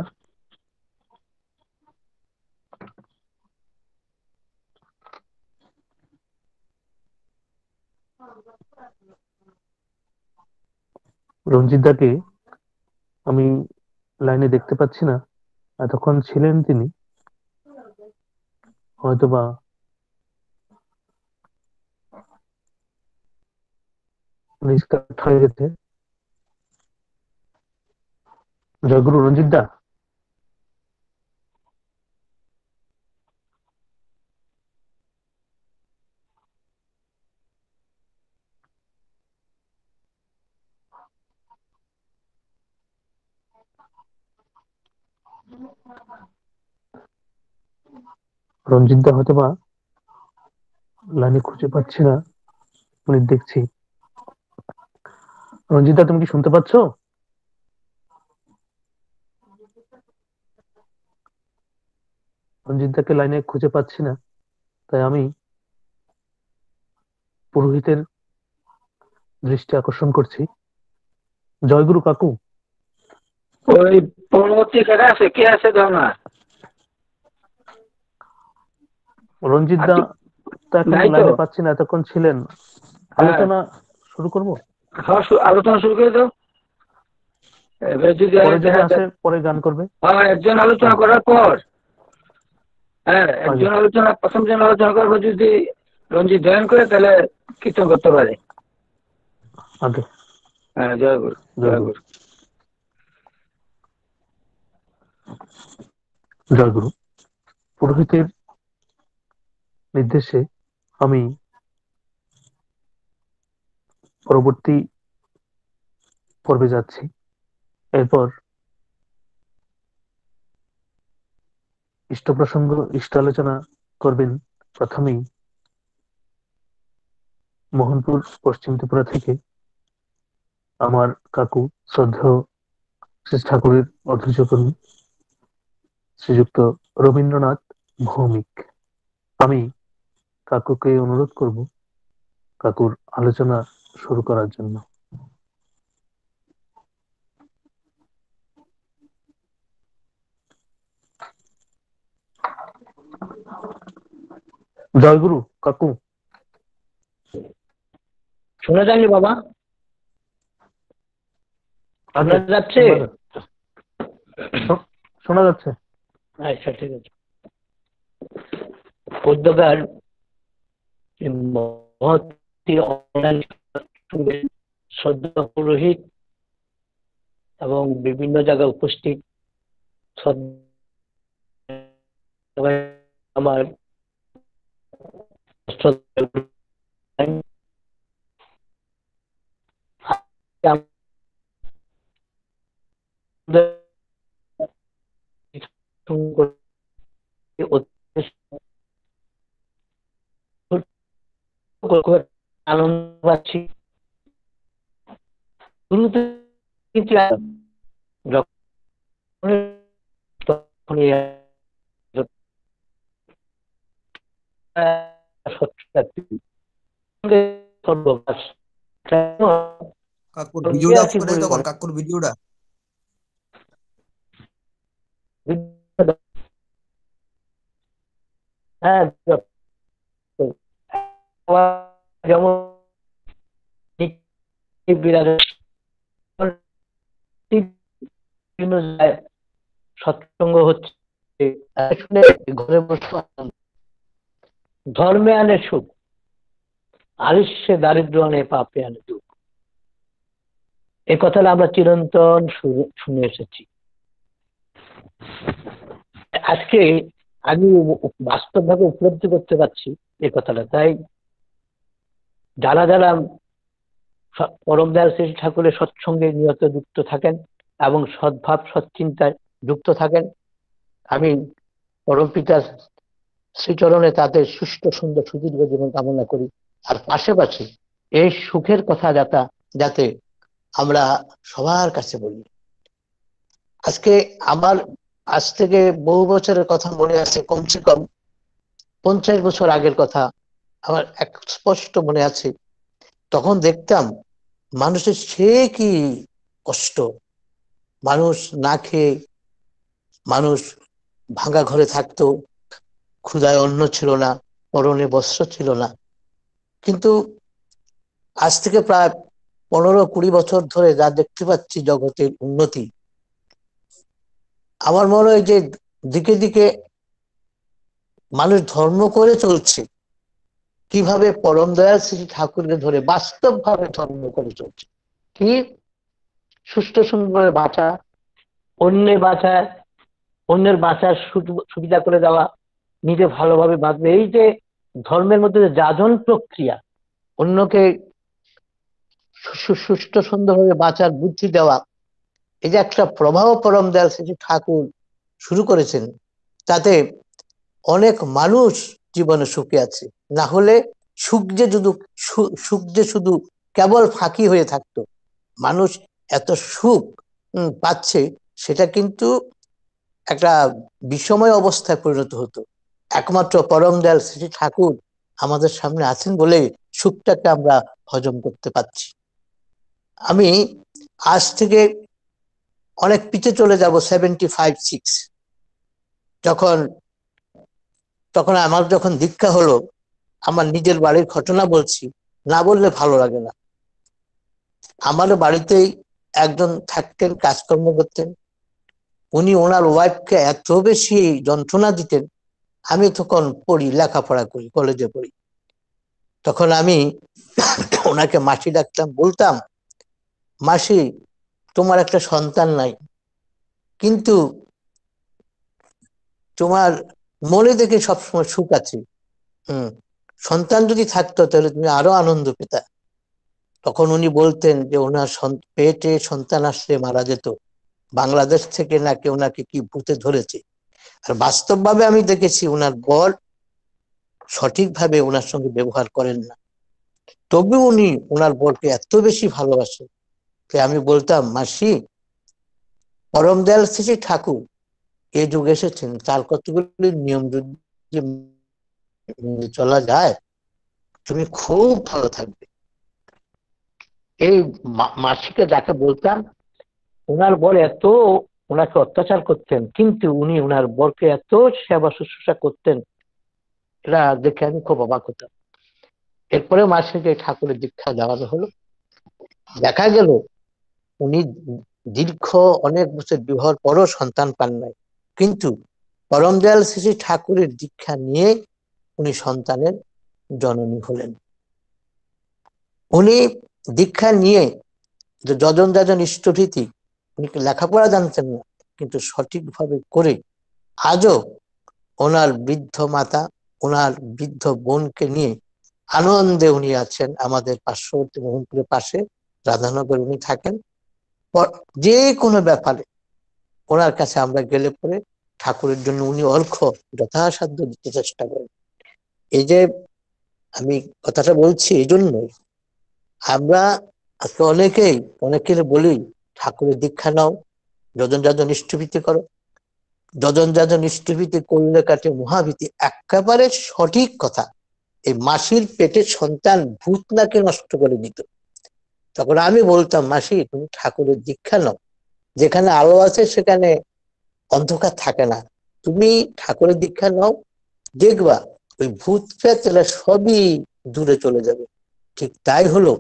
রঞ্জিত দাকে আমি লাইনে দেখতে পাচ্ছি না, এতক্ষণ ছিলেন তিনি, হয়তোবা ডিসকানেক্ট হয়ে গেছে। জয়গুরু রঞ্জিত দা। রঞ্জিত দা হয়তোবা লাইনে খুঁজে পাচ্ছি না, উনি দেখছি। রঞ্জিত দা তুমি কি শুনতে পাচ্ছ? রঞ্জিত দাকে লাইনে খুঁজে পাচ্ছি না, তাই আমি পুরোহিতের দৃষ্টি আকর্ষণ করছি। জয়গুরু কাকু। ওই পরবর্তী কে আছে ধর্মা? রঞ্জিত দা তো এখন লাইনে পাচ্ছি না, এতক্ষণ ছিলেন। আলোচনা শুরু করবো? হ্যাঁ, আলোচনা শুরু করে দাও। এবার যদি আসে পরে গান করবে। একজন আলোচনা করার পর, হ্যাঁ একজন আলোচনা, প্রথম জন আলোচনা করবো, যদি রঞ্জিত জয়েন করে তাহলে কীর্তন করতে পারে। আগে হ্যাঁ, জয় গুরু, জয় গুরু। জয় গুরু। পুরোহিতের নির্দেশে আমি পরবর্তী পর্বে যাচ্ছি। এরপর ইষ্ট প্রসঙ্গ, ইষ্ট আলোচনা করবেন প্রথমেই মোহনপুর পশ্চিম ত্রিপুরা থেকে আমার কাকু শ্রদ্ধেয় শ্রী ঠাকুরের অধৈর্যকর্মী শ্রীযুক্ত রবীন্দ্রনাথ ভৌমিক। আমি কাকুকে অনুরোধ করব কাকুর আলোচনা শুরু করার জন্য। জয়গুরু কাকু। শোনা যায়নি বাবা? শোনা যাচ্ছে? শোনা যাচ্ছে। আচ্ছা, ঠিক আছে। পদ্মগার শ্রদ্ধা পুরোহিত এবং বিভিন্ন জায়গায় উপস্থিত আমার আনন্দ পাচ্ছি। কাকুর ভিডিওটা অফ করে তখন কাকুর ভিডিওটা হ্যাঁ, যেমন সৎসঙ্গ হচ্ছে, ঘরে বসে ধর্মে আনে সুখ, আলিস্যে দারিদ্র আনে, পাপে আনে দুঃখ। এই কথাটা আমরা চিরন্তন শুনে এসেছি। আজকে আমি বাস্তবভাবে উপলব্ধি করতে পারছি এই কথাটা। তাই যারা যারা পরম দয়াল শ্রী ঠাকুরের সৎসঙ্গে নিয়ত যুক্ত থাকেন এবং সদ্ভাব সৎচিন্তায় যুক্ত থাকেন, আমি পরম পিতার শ্রীচরণে তাদের সুষ্ঠু সুন্দর সুদীর্ঘ জীবন কামনা করি। আর পাশাপাশি এই সুখের কথা যাতে আমরা সবার কাছে বলি। আজকে আমার আজ থেকে বহু বছরের কথা মনে আছে, কমসে কম 50 বছর আগের কথা আমার এক স্পষ্ট মনে আছে। তখন দেখতাম মানুষের সে কি কষ্ট, মানুষ না খেয়ে, মানুষ ভাঙা ঘরে থাকতো, ক্ষুধায় অন্ন ছিল না, পরনে বস্ত্র ছিল না। কিন্তু আজ থেকে প্রায় 15-20 বছর ধরে যা দেখতে পাচ্ছি জগতের উন্নতি, আমার মনে হয় যে দিকে দিকে মানুষ ধর্ম করে চলছে, কিভাবে পরম দয়াল শ্রী ঠাকুরকে ধরে বাস্তবভাবে ধর্ম করে চলছে। কি সুষ্ঠু সুন্দর বাঁচা, অন্যের বাঁচার সুবিধা করে দেওয়া, নিজে ভালোভাবে বাঁচবে, এই যে ধর্মের মধ্যে যে যাজন প্রক্রিয়া, অন্যকে সুষ্ঠু সুন্দরভাবে বাঁচার বুদ্ধি দেওয়া, এই যে একটা প্রভাব পরম দয়াল শ্রী ঠাকুর শুরু করেছেন, তাতে অনেক মানুষ জীবনে সুখে আছে। না হলে সুখ যে শুধু কেবল ফাঁকি হয়ে থাকতো, মানুষ এত সুখ পাচ্ছে সেটা কিন্তু একটা বিষময় অবস্থায় পরিণত হতো। একমাত্র পরম দয়াল শ্রী ঠাকুর আমাদের সামনে আছেন বলে সুখটাকে আমরা হজম করতে পারছি। আমি আজ থেকে অনেক পিছে চলে যাব, 75-6, তখন আমার যখন দীক্ষা হলো, আমার নিজের বাড়ির ঘটনা বলছি, না বললে ভালো লাগে না। আমারও বাড়িতেই একজন থাকতেন, কাজকর্ম করতেন। উনি ওনার ওয়াইফকে এত বেশি যন্ত্রণা দিতেন। আমি তখন লেখাপড়া করি, কলেজে পড়ি। তখন আমি ওনাকে মাসি ডাকতাম, বলতাম, মাসি তোমার একটা সন্তান নাই, কিন্তু তোমার মনে দেখে সবসময় সুখ আছে। সন্তান যদি থাকতো তাহলে তুমি আরো আনন্দ পেতা। তখন উনি বলতেন যে ওনার পেটে সন্তান আসলে মারা যেত, বাংলাদেশ থেকে নাকি ওনাকে কি ভূতে ধরেছে। আর বাস্তবভাবে আমি দেখেছি ওনার বর সঠিকভাবে ওনার সঙ্গে ব্যবহার করেন না, তবু উনি ওনার বরকে এত বেশি ভালোবাসেন। আমি বলতাম, মাসি পরম দয়াল শ্রী ঠাকুর এ যুগে এসেছেন, তার কতগুলি নিয়ম যদি চলা যায় তুমি খুব ভালো থাকবে। এই মাসিকে যাকে বলতাম, ওনার বর এত ওনাকে অত্যাচার করতেন, কিন্তু উনি ওনার বরকে এত সেবা শুশ্রূষা করতেন, এটা দেখে আমি খুব অবাক হতাম। এরপরে মাসিকে ঠাকুরের দীক্ষা দেওয়ানো হলো। দেখা গেল উনি দীর্ঘ অনেক বছর বিবাহের পরও সন্তান পান নাই, কিন্তু পরম দয়াল শ্রী ঠাকুরের দীক্ষা নিয়ে উনি সন্তানের জননী হলেন। উনি দীক্ষা নিয়ে যজন যাজন ইষ্টভীতি, উনি লেখাপড়া জানতেন না, কিন্তু সঠিকভাবে করে আজও ওনার বৃদ্ধ মাতা, ওনার বৃদ্ধ বোনকে নিয়ে আনন্দে উনি আছেন। আমাদের পার্শ্ববর্তী মোহনপুরের পাশে রাধানগর উনি থাকেন। যে কোনো ব্যাপারে ওনার কাছে আমরা গেলে পরে ঠাকুরের জন্য উনি অর্ঘ যথাসাধ্য দিতে চেষ্টা করেন। এই যে আমি কথাটা বলছি এই জন্যই, আমরা অনেকে বলি ঠাকুরের দীক্ষা নাও, যজন যাজন ইষ্টভীতি করো। যজন যাজন ইষ্টভীতি করলে কাটে মহাভীতি, একেবারে সঠিক কথা। এই মাসির পেটে সন্তান ভূত নাকে নষ্ট করে দিত। তখন আমি বলতাম, মাসি তুমি ঠাকুরের দীক্ষা নাও, যেখানে আলো আছে সেখানে অন্ধকার থাকে না। তুমি ঠাকুরের দীক্ষা নাও, দেখবা ওই ভূত প্রেত এরা সবই দূরে চলে যাবে। ঠিক তাই হলো,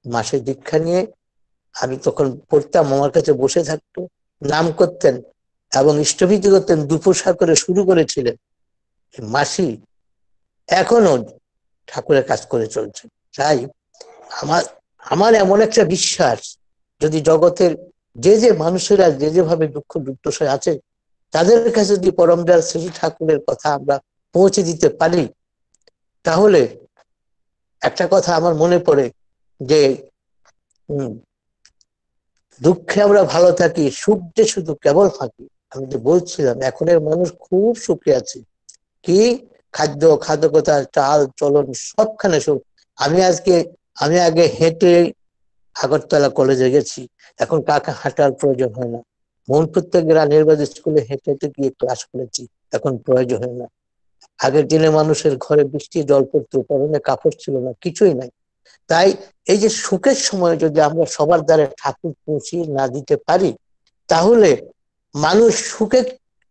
মাসে দীক্ষা নিয়ে আমি তখন পড়তাম, আমার কাছে বসে থাকতো, নাম করতেন এবং ইষ্টভীতি করতেন। দুপোষা করে শুরু করেছিলেন, মাসি এখনো ঠাকুরের কাজ করে চলছে। তাই আমার আমার এমন একটা বিশ্বাস, যদি জগতের যে মানুষেরা যেভাবে দুঃখ দুর্দশায় আছে, তাদের কাছে যদি পরম দয়াল শ্রী ঠাকুরের কথা আমরা পৌঁছে দিতে পারি, তাহলে একটা কথা আমার মনে পড়ে যে দুঃখে আমরা ভালো থাকি, সুখ যে শুধু কেবল ফাঁকি। আমি যে বলছিলাম, এখনের মানুষ খুব সুখে আছে। কি খাদ্যকতা, চাল চলন সবখানে সুখ। আমি আগে হেঁটে আগরতলা কলেজে গেছি, এখন কাকা হাঁটার প্রয়োজন হয় না। প্রত্যেক রানের বাজার স্কুলে হেঁটে হেঁটে গিয়ে ক্লাস করেছি, এখন প্রয়োজন হয় না। আগের দিনে মানুষের ঘরে বৃষ্টি জল পড়তো, পরনে কাপড় ছিল না, কিছুই নাই। তাই এই যে সুখের সময় যদি আমরা সবার দ্বারা ঠাকুর পৌঁছিয়ে না দিতে পারি, তাহলে মানুষ সুখে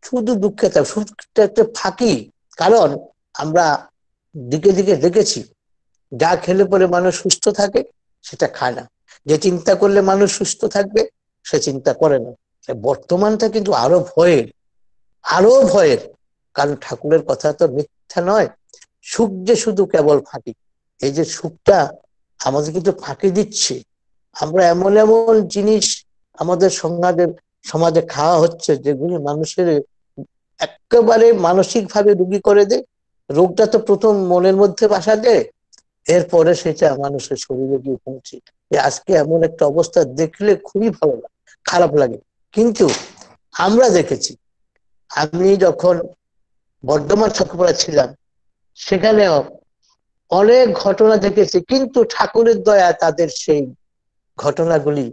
শুধু দুঃখে থাকে। সুখটা একটা ফাঁকি। কারণ আমরা দিকে দিকে দেখেছি, যা খেলে পরে মানুষ সুস্থ থাকে সেটা খায় না, যে চিন্তা করলে মানুষ সুস্থ থাকবে সে চিন্তা করে না। বর্তমানটা কিন্তু আরো ভয়ের। কারণ ঠাকুরের কথা তো মিথ্যা নয়। সুখ যে শুধু কেবল ফাঁকি, এই যে সুখটা আমাদের কিন্তু ফাঁকি দিচ্ছে। আমরা এমন এমন জিনিস আমাদের সমাজে খাওয়া হচ্ছে, যেগুলি মানুষের একেবারে মানসিক ভাবে রোগী করে দেয়। রোগটা তো প্রথম মনের মধ্যে বাসা দেয়, এরপরে সেটা মানুষের শরীরে গিয়ে পৌঁছে। আজকে এমন একটা অবস্থা দেখলে খুবই খারাপ লাগে। কিন্তু আমরা দেখেছি, আমি যখন বর্ধমান ঠাকুরপাড়া ছিলাম, সেখানেও অনেক ঘটনা দেখেছি, কিন্তু ঠাকুরের দয়া তাদের সেই ঘটনাগুলি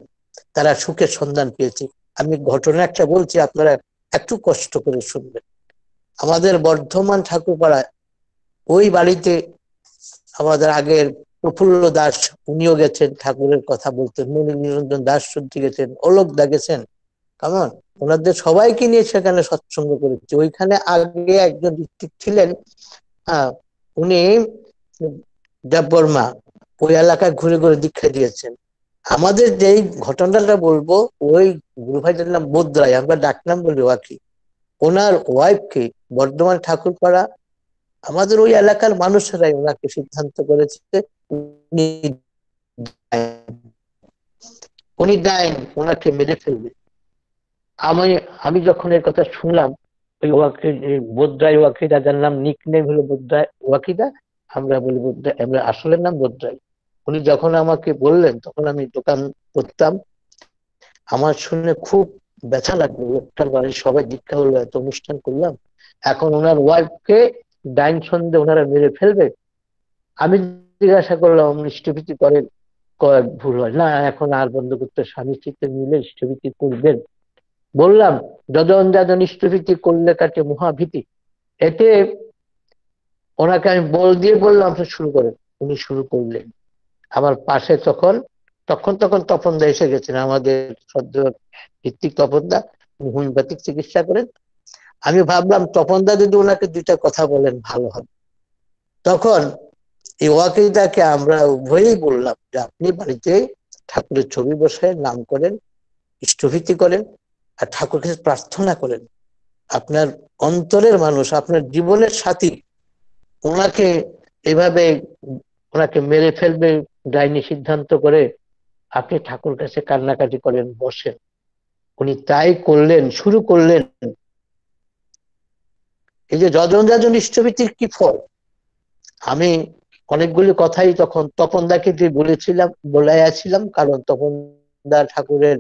তারা সুখের সন্ধান পেয়েছে। আমি ঘটনা একটা বলছি, আপনারা একটু কষ্ট করে শুনবেন। আমাদের বর্ধমান ঠাকুরপাড়ায় ওই বাড়িতে আমাদের আগের প্রফুল্ল দাস, উনিও গেছেন ঠাকুরের কথা বলতেন, মণি নিরঞ্জন দাস শুনতে গেছেন, অলোক দা গেছেন। কেমন ওনাদের সবাইকে নিয়ে সেখানে সৎসঙ্গ করেছে। ওইখানে আগে একজন ছিলেন, উনি দেববর্মা, ওই এলাকায় ঘুরে ঘুরে দীক্ষা দিয়েছেন। আমাদের যেই ঘটনাটা বলবো, ওই গুরু ভাইটার নাম বোধরায়, আমরা ডাকনাম বলি ওয়াকি। ওনার ওয়াইফকে বর্ধমান ঠাকুরপাড়া আমাদের ওই এলাকার মানুষেরাই ওনাকে সিদ্ধান্ত করেছে উনি ডাইন, ওনাকে মেরে ফেলবে। আমি যখন এর কথা শুনলাম, ওই বোধরায় ওয়াকিদা, যার নাম নিকনেম হলো বোধরায় ওয়াকিদা, আমরা বলি বোধরায়, আমরা আসলের নাম বোধরায়। উনি যখন আমাকে বললেন, তখন আমি দোকান করতাম, আমার শুনে খুব ব্যথা লাগলো। লোকটার বাড়ির সবাই দীক্ষা হলো, এত অনুষ্ঠান করলাম, এখন ওনার ওয়াইফকে ডাইন সন্দেহ ওনারা মেরে ফেলবে। আমি জিজ্ঞাসা করলাম, ইষ্টভীতি করেন? ভুল হয় না, এখন আর বন্ধ করতে, স্বামী স্ত্রীতে মিলে ইষ্টভীতি করবেন। বললাম, যজন ইষ্টভীতি করলে কাটে মহাভীতি। এতে ওনাকে আমি বল দিয়ে বললাম, শুরু করেন। উনি শুরু করলেন। আমার পাশে তখন তপনদা এসে গেছেন, আমাদের সদ্য ভিত্তিক তপনদা, হোমিওপ্যাথিক চিকিৎসা করেন। আমি ভাবলাম তপনদা যদি ওনাকে দুইটা কথা বলেন ভালো হবে। তখন এই ওয়াকিদাকে আমরা উভয়ই বললাম যে আপনি বাড়িতে ঠাকুরের ছবি বসে নাম করেন, ইষ্টভীতি করেন, আর ঠাকুরের কাছে প্রার্থনা করেন। আপনার অন্তরের মানুষ, আপনার জীবনের সাথী, ওনাকে এভাবে ওনাকে মেরে ফেলবে ডাইনি সিদ্ধান্ত করে, আপনি ঠাকুর কাছে কান্নাকাটি করেন, বসেন। উনি তাই করলেন, শুরু করলেন। এই যে যজন ইষ্টভীতির কি ফল, আমি অনেকগুলি কথাই তখন তপনদাকে দিয়ে বলাইয়াছিলাম। কারণ তপনদা ঠাকুরের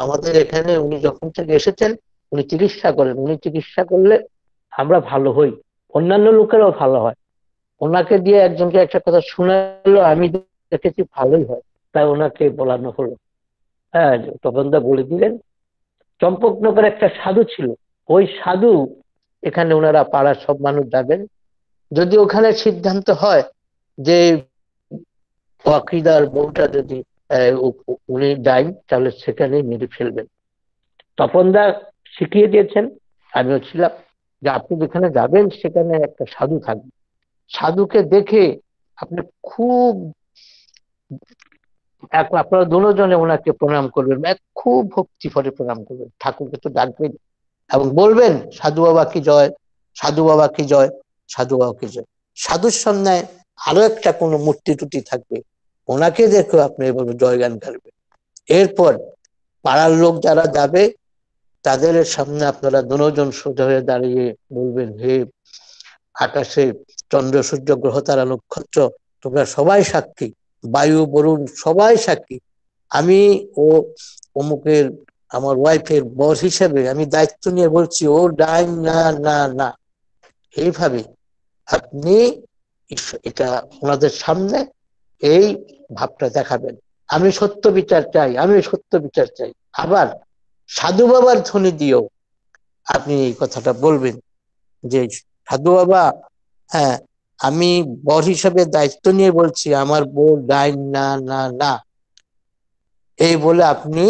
আমাদের এখানে উনি যখন থেকে এসেছেন, উনি চিকিৎসা করেন। উনি চিকিৎসা করলে আমরা ভালো হই, অন্যান্য লোকেরাও ভালো হয়। ওনাকে দিয়ে একজনকে একটা কথা শোনালো, আমি দেখেছি ভালোই হয়, তাই ওনাকে বলানো হলো। হ্যাঁ, তপনদা বলে দিলেন। চম্পকনগরে একটা সাধু ছিল, ওই সাধু এখানে ওনারা পাড়ার সব মানুষ যাবেন। যদি ওখানে সিদ্ধান্ত হয় যে ওয়াকিদার বউটা যদি উনি ডাইন, তাহলে সেখানেই মেরে ফেলবেন। তপনদা শিখিয়ে দিয়েছেন, আমিও ছিলাম। যে আপনি যেখানে যাবেন সেখানে একটা সাধু থাকবে, সাধুকে দেখে আপনি খুব আপনারা দুজনে ওনাকে প্রণাম করবেন, খুব ভক্তি ভরে প্রণাম করবেন, ঠাকুরকে তো ডাকবেন এবং বলবেন সাধু বাবা কি জয়, সাধু বাবা কি জয়, সাধু বাবা কি জয়। সাধুর সামনে আরো একটা কোনো মূর্তি টুটি থাকবে, ওনাকে দেখে আপনি এভাবে জয়গান গাইবেন। এরপর পাড়ার লোক যারা যাবে তাদের সামনে আপনারা দুজন সোজা হয়ে দাঁড়িয়ে বলবেন, হে আকাশে চন্দ্র সূর্য গ্রহ তারা নক্ষত্র তোমরা সবাই সাক্ষী, বায়ু বরুণ সবাই সাক্ষী, আমি ও অমুকের আমার ওয়াইফের বর হিসেবে আমি দায়িত্ব নিয়ে বলছি ও ডাইন না না না। এইভাবে আপনি এটা ওনাদের সামনে এই ভাবটা দেখাবেন, আমি সত্য বিচার চাই, আমি সত্য বিচার চাই। আবার সাধু বাবার ধ্বনি দিয়েও আপনি এই কথাটা বলবেন যে সাধু বাবা, হ্যাঁ আমি বর হিসাবে দায়িত্ব নিয়ে বলছি আমার বউ ডাইন না না না। এই বলে আপনি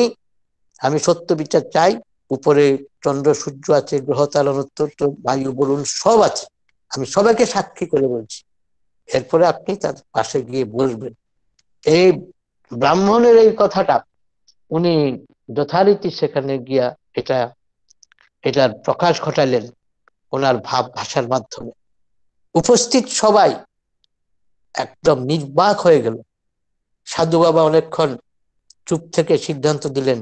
আমি সত্য বিচার চাই, উপরে চন্দ্র সূর্য আছে, গ্রহ তারা নক্ষত্র বায়ু বরুণ সব আছে, আমি সবাইকে সাক্ষী করে বলছি। এরপরে আপনি তার পাশে গিয়ে বসবেন। এই ব্রাহ্মণের এই কথাটা উনি যথারীতি সেখানে গিয়া এটার প্রকাশ ঘটালেন ওনার ভাব ভাষার মাধ্যমে। উপস্থিত সবাই একদম নির্বাক হয়ে গেল। সাধু বাবা অনেকক্ষণ চুপ থেকে সিদ্ধান্ত দিলেন,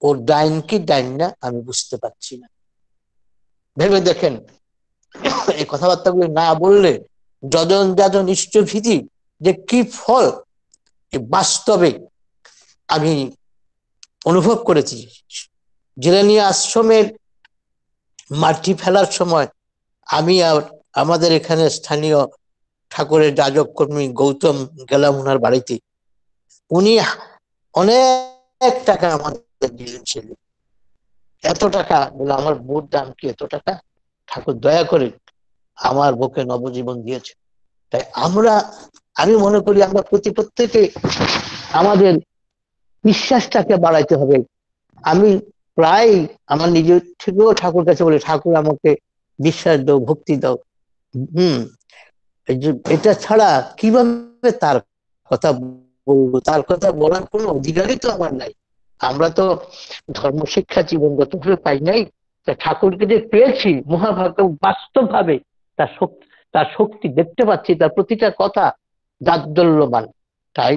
ওর ডাইন কি ডাইন না আমি বুঝতে পারছি না। ভেবে দেখেন এই কথাবার্তাগুলি না বললে যজন যাজন ইষ্টভীতি যে কি ফল বাস্তবে আমি অনুভব করেছি। জিরানী আশ্রমের মাটি ফেলার সময় আমি আর আমাদের এখানে স্থানীয় ঠাকুরের যাজক কর্মী গৌতম গেলাম ওনার বাড়িতে, উনি অনেক টাকা আমাদের দিয়েছিলেন। এত টাকা বলে আমার বউর দাম কি এত টাকা, ঠাকুর দয়া করে আমার বুকে নবজীবন দিয়েছে। তাই আমি মনে করি আমরা প্রত্যেকে আমাদের বিশ্বাসটাকে বাড়াইতে হবে। আমি প্রায় আমার নিজের থেকেও ঠাকুর কাছে বলি, ঠাকুর আমাকে বিশ্বাস দাও, ভক্তি দাও। এটা ছাড়া কিভাবে তার কথা বলবো, তার কথা বলার কোনো অধিকারই তো আমার নাই। আমরা তো ধর্ম শিক্ষা জীবনগত ভাবে পাই নাই, ঠাকুরকে যে পেয়েছি মহাভাগ্য, বাস্তব ভাবে তার শক্তি দেখতে পাচ্ছি, তার প্রতিটা কথা জাজ্বল্যমান। তাই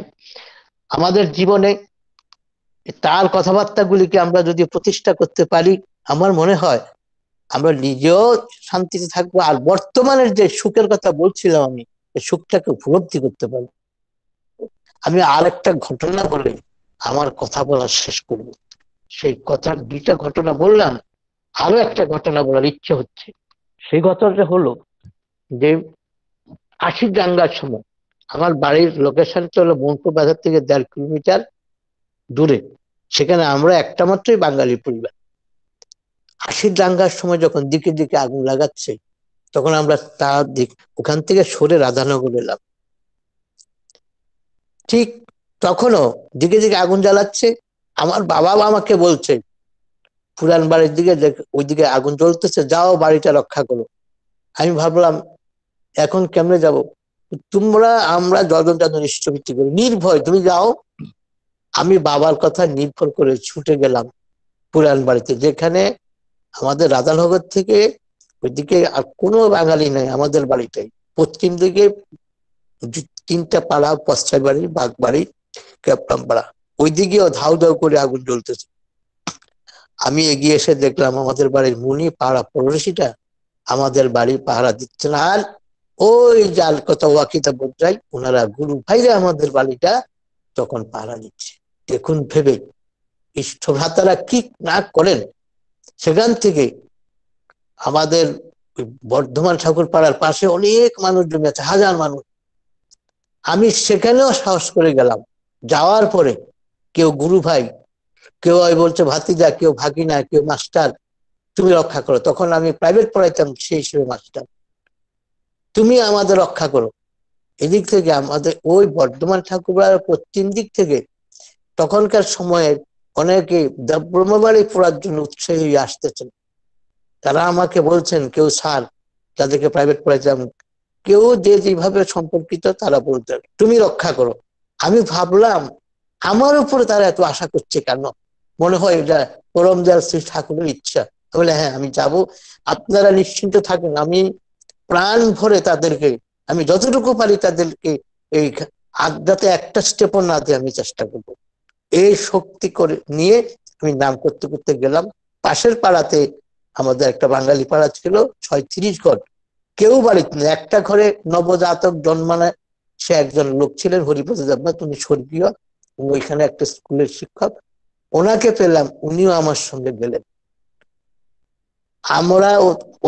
আমাদের জীবনে তার কথাবার্তাগুলিকে আমরা যদি প্রতিষ্ঠা করতে পারি, আমার মনে হয় আমরা নিজেও শান্তিতে থাকবো, আর বর্তমানের যে সুখের কথা বলছিলাম আমি, এই সুখটাকে উপলব্ধি করতে পারবো। আমি আর একটা ঘটনা বলে আমার কথা বলা শেষ করব। সেই কথার দুইটা ঘটনা বললাম, আরো একটা ঘটনা বলার ইচ্ছে হচ্ছে। সেই ঘটনাটা হলো যে 80 ডাঙ্গার সময় আমার বাড়ির লোকেশনটা হলো মনপুর বাজার থেকে 1.5 কিলোমিটার দূরে, সেখানে আমরা একটা মাত্রই বাঙালি পরিবার। 80 দাঙ্গার সময় যখন দিকে দিকে আগুন লাগাচ্ছে, তখন আমরা ওখান থেকে সরে রাধানগর এলাম। ঠিক তখনও দিকে দিকে আগুন জ্বালাচ্ছে, আমার বাবা আমাকে বলছে পুরান বাড়ির দিকে, ওইদিকে আগুন জ্বলতেছে, যাও বাড়িটা রক্ষা করো। আমি ভাবলাম এখন কেমনে যাব, আমরা যজন যাজন ইষ্টভীতি করি, নির্ভয় তুমি যাও। আমি বাবার কথা নির্ভর করে ছুটে গেলাম পুরান বাড়িতে, যেখানে আমাদের রাধানগর থেকে ওইদিকে আর কোনো বাঙালি নাই, আমাদের বাড়িটাই। পশ্চিম দিকে 3টা পাড়া, পশ্চাই বাড়ি, বাগবাড়ি, ক্যাপ্টাম পাড়া, ওইদিকেও ধাউ ধাউ করে আগুন জ্বলতেছে। আমি এগিয়ে এসে দেখলাম আমাদের বাড়ির মুনি পাড়া পড়োশিটা আমাদের বাড়ি পাহারা দিচ্ছে না, আর ওই যার কথা ওয়াকিতা বোঝাই ওনারা গুরু ভাইরা আমাদের বাড়িটা তখন পাহারা দিচ্ছে। দেখুন ভেবে ইষ্টভ্রাতারা কি না করেন। সেখান থেকে আমাদের বর্ধমান ঠাকুর পাড়ার পাশে অনেক মানুষ জমে আছে, হাজার মানুষ। আমি সেখানেও সাহস করে গেলাম। যাওয়ার পরে কেউ গুরু ভাই, কেউ বলছে ভাতিজা, কেউ ভাগিনা, কেউ মাস্টার, তুমি রক্ষা করো। তখন আমি প্রাইভেট পড়াইতাম, সেই হিসেবে মাস্টার, তুমি আমাদের রক্ষা করো। এদিক থেকে আমাদের ওই বর্ধমান ঠাকুর পাড়ার পশ্চিম দিক থেকে তখনকার সময়ে অনেকে ব্রহ্মবাড়ি পড়ার জন্য উৎসাহী হয়ে আসতেছেন। তারা আমাকে বলছেন, কেউ স্যার, যাদেরকে প্রাইভেট পড়াইছিলাম, কেউ যে যেভাবে সম্পর্কিত তারা বলতেন তুমি রক্ষা করো। আমি ভাবলাম আমার উপরে তারা এত আশা করছে কেন, মনে হয় এটা পরম দয়াল শ্রী ঠাকুরের ইচ্ছা। বলে হ্যাঁ আমি যাব, আপনারা নিশ্চিন্ত থাকুন, আমি প্রাণ ভরে তাদেরকে, আমি যতটুকু পারি তাদেরকে এই আড্ডাতে একটা স্টেপও না দিয়ে আমি চেষ্টা করব। এই শক্তি করে নিয়ে আমি নাম করতে করতে গেলাম। পাশের পাড়াতে আমাদের একটা বাঙালি পাড়া ছিল, 36 ঘর, কেউ বাড়িতে নেই, একটা ঘরে নবজাতক জন্মানো সে একজন লোক ছিলেন, হরিপদ দেবনাথ, উনি স্বর্গীয়, ওইখানে একটা স্কুলের শিক্ষক। ওনাকে পেলাম, উনিও আমার সঙ্গে গেলেন। আমরা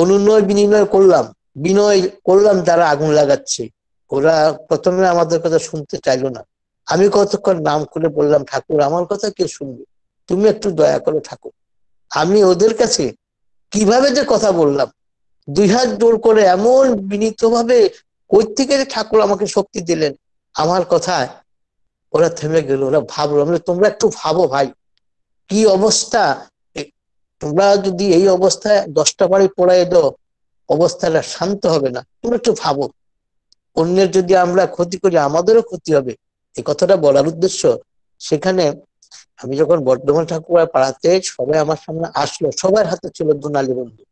অনুনয় বিনিময় করলাম, বিনয় করলাম, যারা আগুন লাগাচ্ছে ওরা প্রথমে আমাদের কথা শুনতে চাইলো না। আমি কতক্ষণ নাম করে বললাম, ঠাকুর আমার কথা কে শুনবে, তুমি একটু দয়া করো ঠাকুর। আমি ওদের কাছে কিভাবে যে কথা বললাম, 2 হাত জোড় করে এমন বিনীত ভাবে, কই থেকে ঠাকুর আমাকে শক্তি দিলেন আমার কথায়। ওরা থেমে গেল, ওরা ভাবলো, তোমরা একটু ভাবো ভাই কি অবস্থা, তোমরা যদি এই অবস্থায় 10টা বাড়ি পড়াই দাও অবস্থাটা শান্ত হবে না, তোমরা একটু ভাবো, অন্যের যদি আমরা ক্ষতি করি আমাদেরও ক্ষতি হবে। এই কথাটা বলার উদ্দেশ্য, সেখানে আমি যখন বর্ধমান ঠাকুর পাড়াতে সবাই আমার সামনে আসলো, সবার হাতে ছিল দুনালি বন্ধু,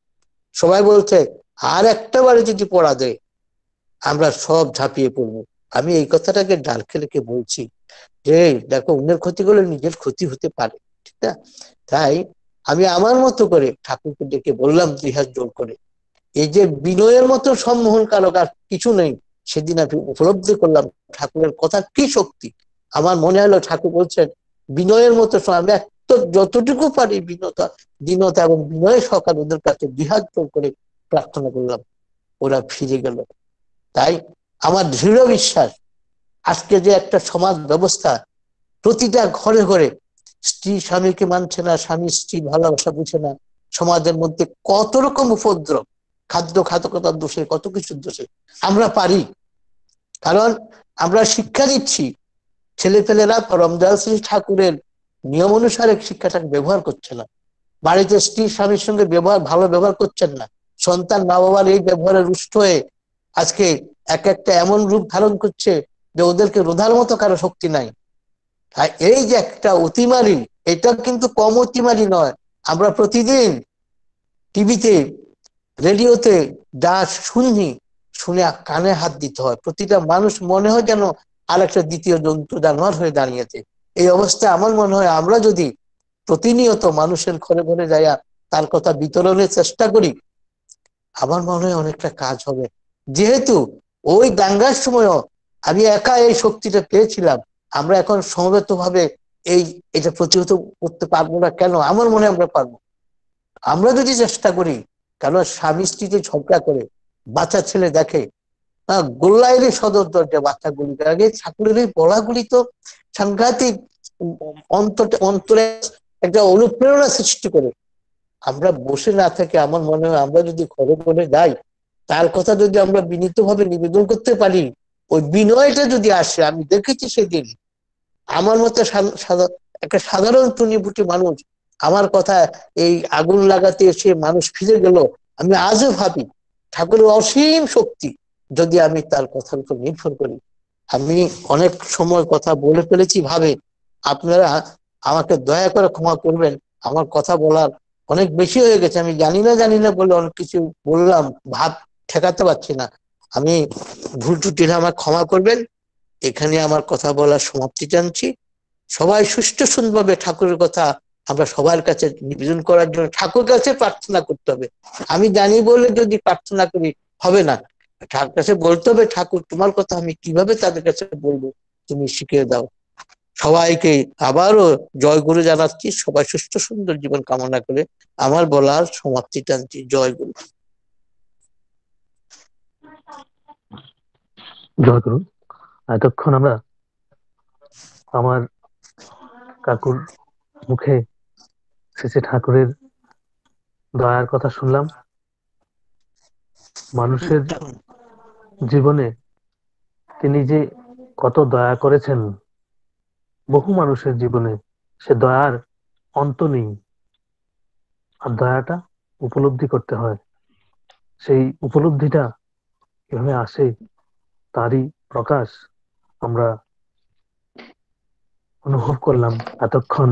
সবাই বলছে আর একটা বারে যদি পড়া দেয় আমরা সব ঝাঁপিয়ে পড়বো। আমি এই কথাটাকে ডাল খেলেকে বলছি যে দেখো, অন্যের ক্ষতি করলে নিজের ক্ষতি হতে পারে, ঠিক না? তাই আমি আমার মতো করে ঠাকুরকে ডেকে বললাম 2 হাত জোর করে, এই যে বিনয়ের মতো সম্মোহন কারক আর কিছু নেই। সেদিন আমি উপলব্ধি করলাম ঠাকুরের কথা কি শক্তি। আমার মনে হলো ঠাকুর বলছেন বিনয়ের মতো, আমি যতটুকু পারি বিনতা দীনতা এবং বিনয় সহকারে ওদের কাছে 2 হাত জোর করে প্রার্থনা করলাম, ওরা ফিরে গেল। তাই আমার দৃঢ় বিশ্বাস, আজকে যে একটা সমাজ ব্যবস্থা, প্রতিটা ঘরে ঘরে স্ত্রী স্বামীকে মানছে না, স্বামী স্ত্রী ভালোবাসা বুঝে না, সমাজের মধ্যে কত রকম উপদ্রব, খাদ্য খাদকতার দোষে, কত কিছুর দোষে। আমরা পারি, কারণ আমরা শিক্ষা দিচ্ছি, ছেলেপেলেরা পরম দয়াল শ্রী ঠাকুরের নিয়ম অনুসারে শিক্ষাটাকে ব্যবহার করছে না। বাড়িতে স্ত্রী স্বামীর সঙ্গে ভালো ব্যবহার করছেন না, সন্তান মা বাবার এই ব্যবহারে রুষ্ট হয়ে আজকে এক একটা এমন রূপ ধারণ করছে যে ওদেরকে রোধার মতো কারো শক্তি নাই। এই যে একটা অতিমারি, এটা কিন্তু কম অতিমারি নয়। আমরা প্রতিদিন টিভিতে রেডিওতে যা শুনে কানে হাত দিতে হয়, প্রতিটা মানুষ মনে হয় যেন আর একটা দ্বিতীয় জন্তু জানোয়ার হয়ে দাঁড়িয়েছে। এই অবস্থায় আমার মনে হয় আমরা যদি প্রতিনিয়ত মানুষের ঘরে ঘরে যাইয়া তার কথা বিতরণের চেষ্টা করি, আমার মনে হয় অনেকটা কাজ হবে। যেহেতু ওই দাঙ্গার সময়ও আমি একা এই শক্তিটা পেয়েছিলাম, আমরা এখন সমবেত ভাবে এটা প্রতিহত করতে পারবো না কেন? আমার মনে হয় আমরা পারবো, আমরা যদি চেষ্টা করি। কারণ স্বামী স্ত্রীতে ঝগড়া করে বাচ্চা ছেলে দেখে, গোল্লাইয়ের সদর দরজা বাচ্চাগুলি আগে, ঠাকুরের এই বলাগুলি তো সাংঘাতিক অন্তরে একটা অনুপ্রেরণা সৃষ্টি করে। আমরা বসে না থেকে আমার মনে হয় আমরা যদি ঘরে ঘরে যাই, তার কথা যদি আমরা বিনীতভাবে নিবেদন করতে পারি, ওই বিনয়টা যদি আসে। আমি দেখেছি সেদিন আমার মতো একটা সাধারণ টুনিপুটি মানুষ আমার কথা এই আগুন লাগাতে এসে মানুষ ফিরে গেল। আমি আজও ভাবি ঠাকুরের অসীম শক্তি যদি আমি তার কথার উপর নির্ভর করি। আমি অনেক সময় কথা বলে ফেলেছি ভাবে, আপনারা আমাকে দয়া করে ক্ষমা করবেন, আমার কথা বলার অনেক বেশি হয়ে গেছে। আমি জানি না বলে অনেক কিছু বললাম, ভাব ঠেকাতে পারছি না। আমি ভুল ত্রুটি আমার ক্ষমা করবেন। এখানে আমার কথা বলার সমাপ্তি জানছি। সবাই সুষ্ঠু সুন্দরভাবে ঠাকুরের কথা আমরা সবার কাছে নিবেদন করার জন্য ঠাকুর কাছে প্রার্থনা করতে হবে। আমি জানি বলে যদি প্রার্থনা করি হবে না, ঠাকুর কাছে বলতে হবে, ঠাকুর তোমার কথা আমি কিভাবে তাদের কাছে বলবো, তুমি শিখিয়ে দাও। সবাইকে আবারও জয় গুরু জানাচ্ছি। সবাই সুস্থ সুন্দর জীবন কামনা করে আমার বলার সমাপ্তি টানছি। জয় গুরু। জয় গুরু। এতক্ষণ আমরা আমার কাকুর মুখে শ্রী ঠাকুরের দয়ার কথা শুনলাম। মানুষের জীবনে তিনি যে কত দয়া করেছেন, বহু মানুষের জীবনে সে দয়ার অন্ত নেই। আর দয়াটা উপলব্ধি করতে হয়, সেই উপলব্ধিটা কিভাবে আসে তারই প্রকাশ আমরা অনুভব করলাম এতক্ষণ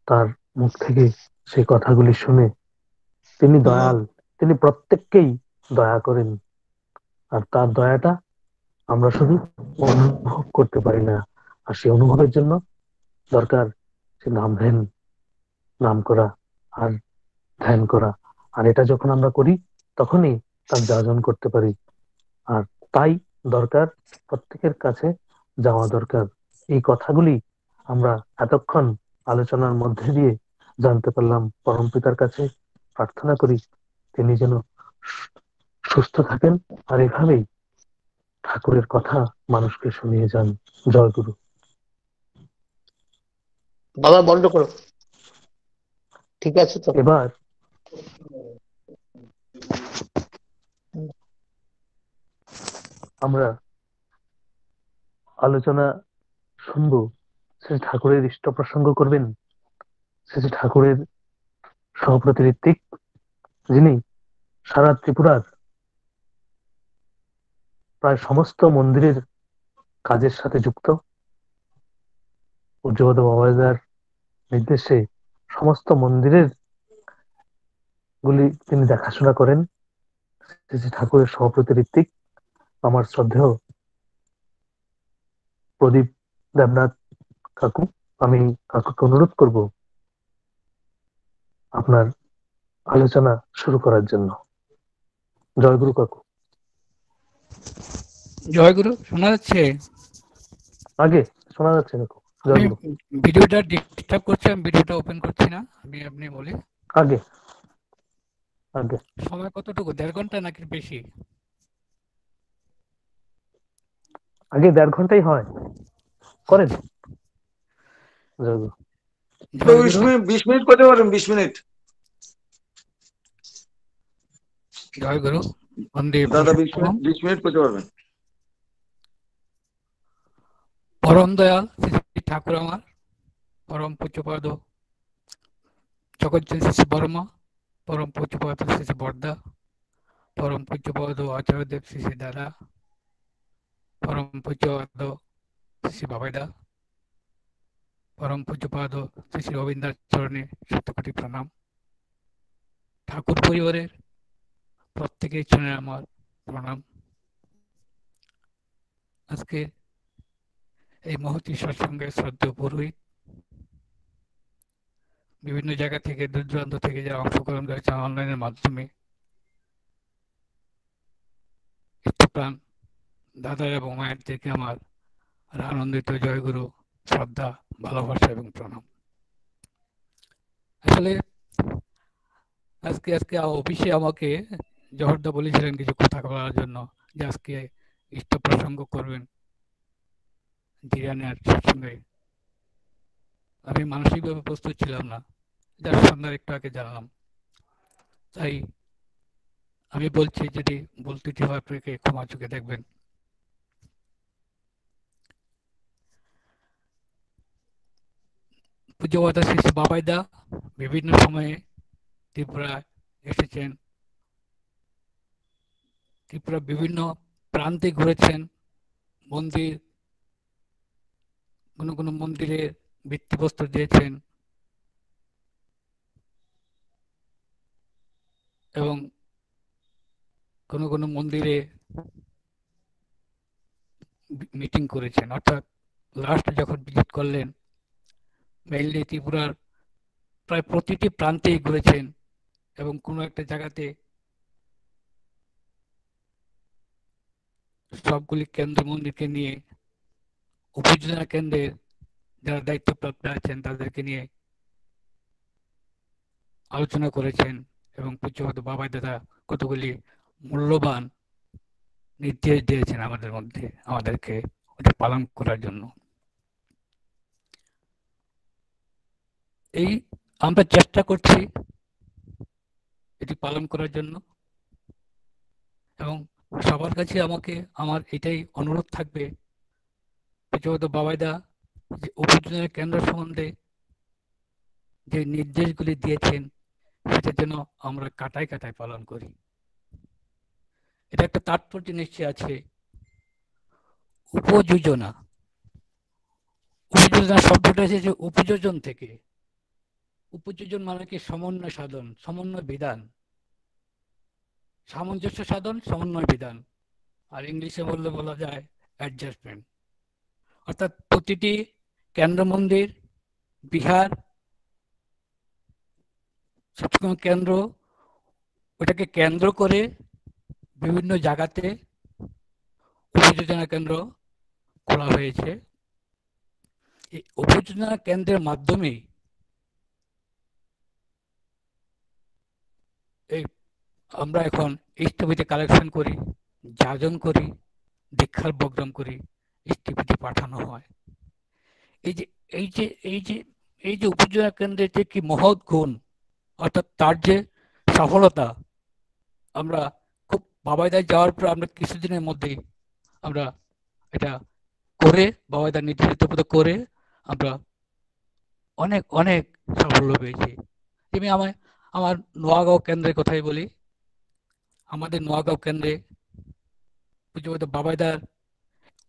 তার মুখ থেকে সেই কথাগুলি শুনে। তিনি দয়াল, তিনি প্রত্যেককেই দয়া করেন, আর তার দয়াটা আমরা শুধু অনুভব করতে পারি না, আর সেই অনুভবের জন্য দরকার সে নাম ধ্যান, নাম করা আর ধ্যান করা। আর এটা যখন আমরা করি তখনই তার যাজন করতে পারি। আর তাই দরকার প্রত্যেকের কাছে যাওয়া দরকার। এই কথাগুলি আমরা এতক্ষণ আলোচনার মধ্যে দিয়ে জানতে পারলাম। পরম পিতার কাছে প্রার্থনা করি তিনি যেন সুস্থ থাকেন আর এভাবেই ঠাকুরের কথা মানুষকে শুনিয়ে যান। জয় গুরু। বাবা বন্ধ করো, ঠিক আছে তো? এবার আমরা আলোচনা শুনবো। শ্রী ঠাকুরের ইষ্ট প্রসঙ্গ করবেন শ্রী ঠাকুরের সহপ্রতি ঋত্বিক, যিনি সারা ত্রিপুরার প্রায় সমস্ত মন্দিরের কাজের সাথে যুক্ত। পূজ্যপদ বাবাজার নির্দেশে সমস্ত মন্দিরের গুলি তিনি দেখাশোনা করেন। শ্রী ঠাকুরের সহপ্রতি ঋত্বিক আমার শ্রদ্ধেয় প্রদীপ দেবনাথ কাকু, আমি কাকুকে অনুরোধ করব আপনার আলোচনা শুরু করার জন্য। জয়গুরু কাকু। জয়গুরু, শোনা যাচ্ছে? আগে শোনা যাচ্ছে কাকু। আমি জয়গুরু। ভিডিওটা ডিস্টার্ব করছি, আমি ভিডিওটা ওপেন করছি না, আপনি বলি। আগে আগে সময় কতটুকু, 1.5 ঘন্টা নাকি বেশি? আগে 1.5 ঘন্টাই হয়, করেন। জয়গুরু। 20 মিনিট করতে পারেন, 20 মিনিট। জয়গুরু। বন্দে দাদা পুরুষোত্তমম। 20 মিনিট করতে পারবেন। পরম দয়াল শ্রী ঠাকুর আমার পরম পূজ্যপাদ জগজ্জন শ্রী বর্মা, পরম পূজ্যপাদ শ্রী বর্দা, পরম পূজ্যপাদ আচার্যদেব শ্রী দাদা, পরম পূজ্যপাদ শ্রী বাবাইদা, পরম পূজ্যপাদ শ্রী রবীন্দ্র চরণে শতকোটি প্রণাম। ঠাকুর পরিবারের প্রত্যেকের চরণে আমার প্রণাম। আজকে এই মহতী সৎসঙ্গে শ্রদ্ধেয় পুরোহিত, বিভিন্ন জায়গা থেকে দূর দূরান্ত থেকে যারা অংশগ্রহণ করেছে অনলাইনের মাধ্যমে, প্রাণ দাদা এবং মায়েরদেরকে আমার আনন্দিত জয়গুরু, শ্রদ্ধা, ভালোবাসা এবং প্রণাম। আসলে আজকে অফিসে আমাকে জহরদা বলেছিলেন কিছু কথা বলার জন্য, যে আজকে ইষ্ট প্রসঙ্গ করবেন জিরানের সৎসঙ্গে। আমি মানসিকভাবে প্রস্তুত ছিলাম না, যার সন্ধ্যার একটু আগে জানলাম। তাই আমি বলছি, যদি ভুল ত্রুটি হয় আপনাকে ক্ষমা চোখে দেখবেন। পূজ্যপাদ শ্রী বাবাইদা বিভিন্ন সময়ে ত্রিপুরায় এসেছেন, ত্রিপুরা বিভিন্ন প্রান্তে ঘুরেছেন, মন্দির কোনো মন্দিরে ভিত্তিপ্রস্তর দিয়েছেন এবং কোনো মন্দিরে মিটিং করেছেন। অর্থাৎ লাস্ট যখন ভিজিট করলেন, মেইনলি ত্রিপুরার প্রায় প্রতিটি প্রান্তেই ঘুরেছেন এবং কোনো একটা জায়গাতে সবগুলি কেন্দ্র মন্দিরকে নিয়ে উপজেলা কেন্দ্রের যারা দায়িত্বপ্রাপ্ত আছেন তাদেরকে নিয়ে আলোচনা করেছেন এবং পূজ্যপাদ বাবাই দাদা কতগুলি মূল্যবান নির্দেশ দিয়েছেন আমাদেরকে ওটা পালন করার জন্য। এই আমরা চেষ্টা করছি এটি পালন করার জন্য, এবং সবার কাছে আমার এটাই অনুরোধ থাকবে, পূজ্যপাদ বাবাইদা যে উপজেলা কেন্দ্র সম্বন্ধে যে নির্দেশগুলি দিয়েছেন সেটার জন্য আমরা কাটায় কাটায় পালন করি। এটা একটা তাৎপর্য নিশ্চয় আছে। উপযোজনা, উপযোজনা শব্দটা এসেছে উপযোজন থেকে। উপযোজন মানে কি? সমন্বয় সাধন, সমন্বয় বিধান, সামঞ্জস্য সাধন, সমন্বয় বিধান। আর ইংলিশে বললে বলা যায় অ্যাডজাস্টমেন্ট। অর্থাৎ প্রতিটি কেন্দ্র মন্দির, বিহার, সৎসঙ্গ কেন্দ্র, ওটাকে কেন্দ্র করে বিভিন্ন জায়গাতে উপযোজনা কেন্দ্র খোলা হয়েছে। এই উপযোজনা কেন্দ্রের মাধ্যমে এই আমরা এখন ইষ্টভীতি কালেকশন করি, যাজন করি, দীক্ষার প্রোগ্রাম করি, ইষ্টভীতি পাঠানো হয়। এই যে এই যে এই যে এই যে উপযোজনা কেন্দ্রের যে কি মহৎ গুণ, অর্থাৎ তার যে সফলতা, আমরা খুব বাবাইদায় যাওয়ার পর আমরা কিছুদিনের মধ্যেই আমরা এটা করে বাবাইদার নির্দেশিত করে আমরা অনেক অনেক সাফল্য পেয়েছি। আমি আমার নোয়াগাঁও কেন্দ্রের কথাই বলি। আমাদের নোয়াগাঁও কেন্দ্রে পুজোপতি বাবাইদার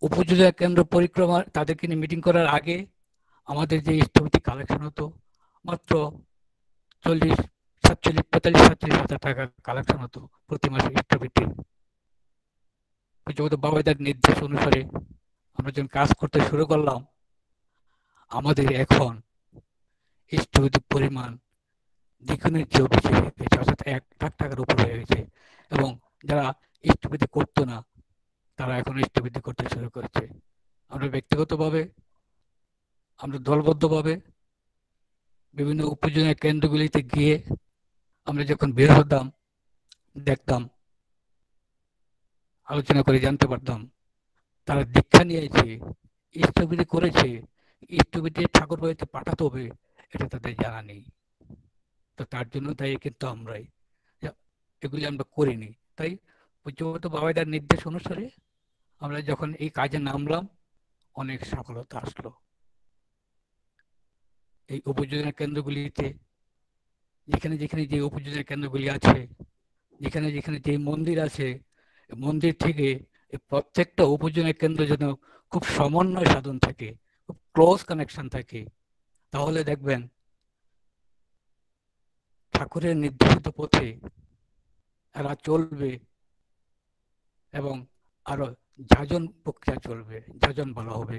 উপযোজনা কেন্দ্র পরিক্রমা তাদেরকে নিয়ে মিটিং করার আগে আমাদের যে ইষ্টভীতি কালেকশন হতো মাত্র 47,000 টাকা কালেকশন হতো প্রতি মাসে ইষ্টভীতি। পুজোপতি বাবাইদার নির্দেশ অনুসারে আমরা যখন কাজ করতে শুরু করলাম, আমাদের এখন ইষ্টভীতির পরিমাণ দ্বিগুণের চেয়েও বেশি হয়ে গেছে, অর্থাৎ 1 লাখ টাকার উপর হয়ে গেছে। এবং যারা ইষ্টভীতি করতো না তারা এখন ইষ্টভীতি করতে শুরু করেছে। আমরা ব্যক্তিগতভাবে, আমরা দলবদ্ধভাবে বিভিন্ন উপযোজনা কেন্দ্রগুলিতে গিয়ে আমরা যখন বের হতাম, দেখতাম, আলোচনা করে জানতে পারতাম তারা দীক্ষা নিয়েছে, ইষ্টভীতি করেছে, ইষ্টভীতি ঠাকুর বাড়িতে পাঠাতে হবে এটা তাদের জানা নেই। তো তার জন্য তাই কিন্তু আমরাই এগুলি আমরা করিনি। তাই পূজ্যব্রত বাবাইদার নির্দেশ অনুসারে আমরা যখন এই কাজে নামলাম অনেক সফলতা আসলো। এই উপযোজনা কেন্দ্রগুলিতে যেখানে যেখানে যে উপযোজনা কেন্দ্রগুলি আছে, যেখানে যেখানে যে মন্দির আছে, মন্দির থেকে প্রত্যেকটা উপযোজনা কেন্দ্র যেন খুব সমন্বয় সাধন থাকে, খুব ক্লোজ কানেকশন থাকে, তাহলে দেখবেন ঠাকুরের নির্দেশিত পথে এরা চলবে এবং আরো যাজন প্রক্রিয়া চলবে, যাজন বলা হবে।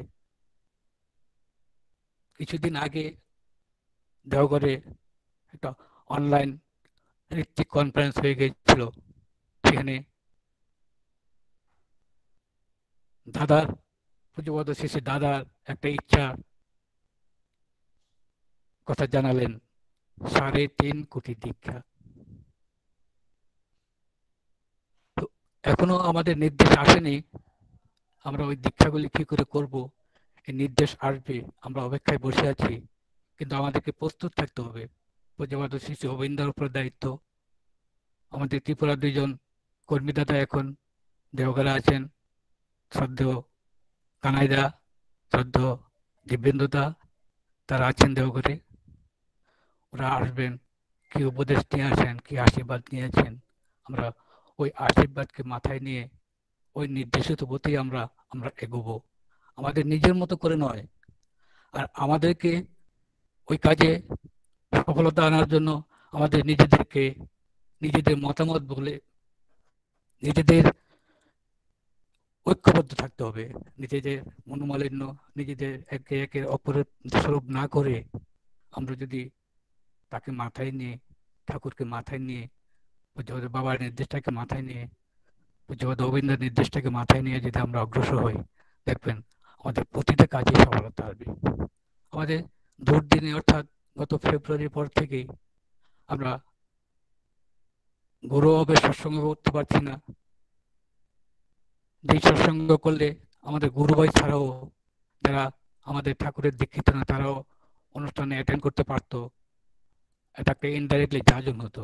কিছুদিন আগে দেওঘরে একটা অনলাইন ঋত্বিক কনফারেন্স হয়ে গিয়েছিল। সেখানে দাদার পূজ্যপদ শ্রী দাদার একটা ইচ্ছা কথা জানালেন, 3.5 কোটি দীক্ষা। এখনো আমাদের নির্দেশ আসেনি, আমরা ওই দীক্ষাগুলি কি করে করব এই নির্দেশ আসবে, আমরা অপেক্ষায় বসে আছি। কিন্তু আমাদেরকে প্রস্তুত থাকতে হবে। পূজ্যপাদ শ্রী শ্রী অবিন্দার উপর দায়িত্ব। আমাদের ত্রিপুরা 2 জন কর্মী দাদা এখন দেওঘরে আছেন, শ্রদ্ধেয় কানাইদা, শ্রদ্ধেয় দিব্যেন্দুদা, তারা আছেন দেওঘরে। ওরা আসবেন, কি উপদেশ নিয়ে আসেন, কি আশীর্বাদ নিয়েছেন, আমরা ওই আশীর্বাদকে মাথায় নিয়ে ওই নির্দেশিত পথেই আমরা এগোবো, আমাদের নিজের মতো করে নয়। আর আমাদেরকে ওই কাজে সফলতা আনার জন্য আমাদের নিজেদেরকে নিজেদের মতামত বলে নিজেদের ঐক্যবদ্ধ থাকতে হবে। নিজেদের মনোমালিন্য, নিজেদের একে একে অপরের দোষারোপ না করে আমরা যদি তাকে মাথায় নিয়ে, ঠাকুরকে মাথায় নিয়ে, পূজ্যপাদ বাবার নির্দেশটাকে মাথায় নিয়ে, পূজ্যপাদ অবিন্দের নির্দেশটাকে মাথায় নিয়ে যদি আমরা অগ্রসর হই, দেখবেন আমাদের প্রতিটা কাজে সফলতা আসবে। আমাদের দুর্দিনে অর্থাৎ গত ফেব্রুয়ারির পর থেকেই আমরা গৌরবে সৎসঙ্গ করতে পারছি না। যে সৎসঙ্গ করলে আমাদের গুরুভাই ছাড়াও যারা আমাদের ঠাকুরের দীক্ষিত না তারাও অনুষ্ঠানে অ্যাটেন্ড করতে পারতো, এটাকে ইনডাইরেক্টলি যাজন হতো।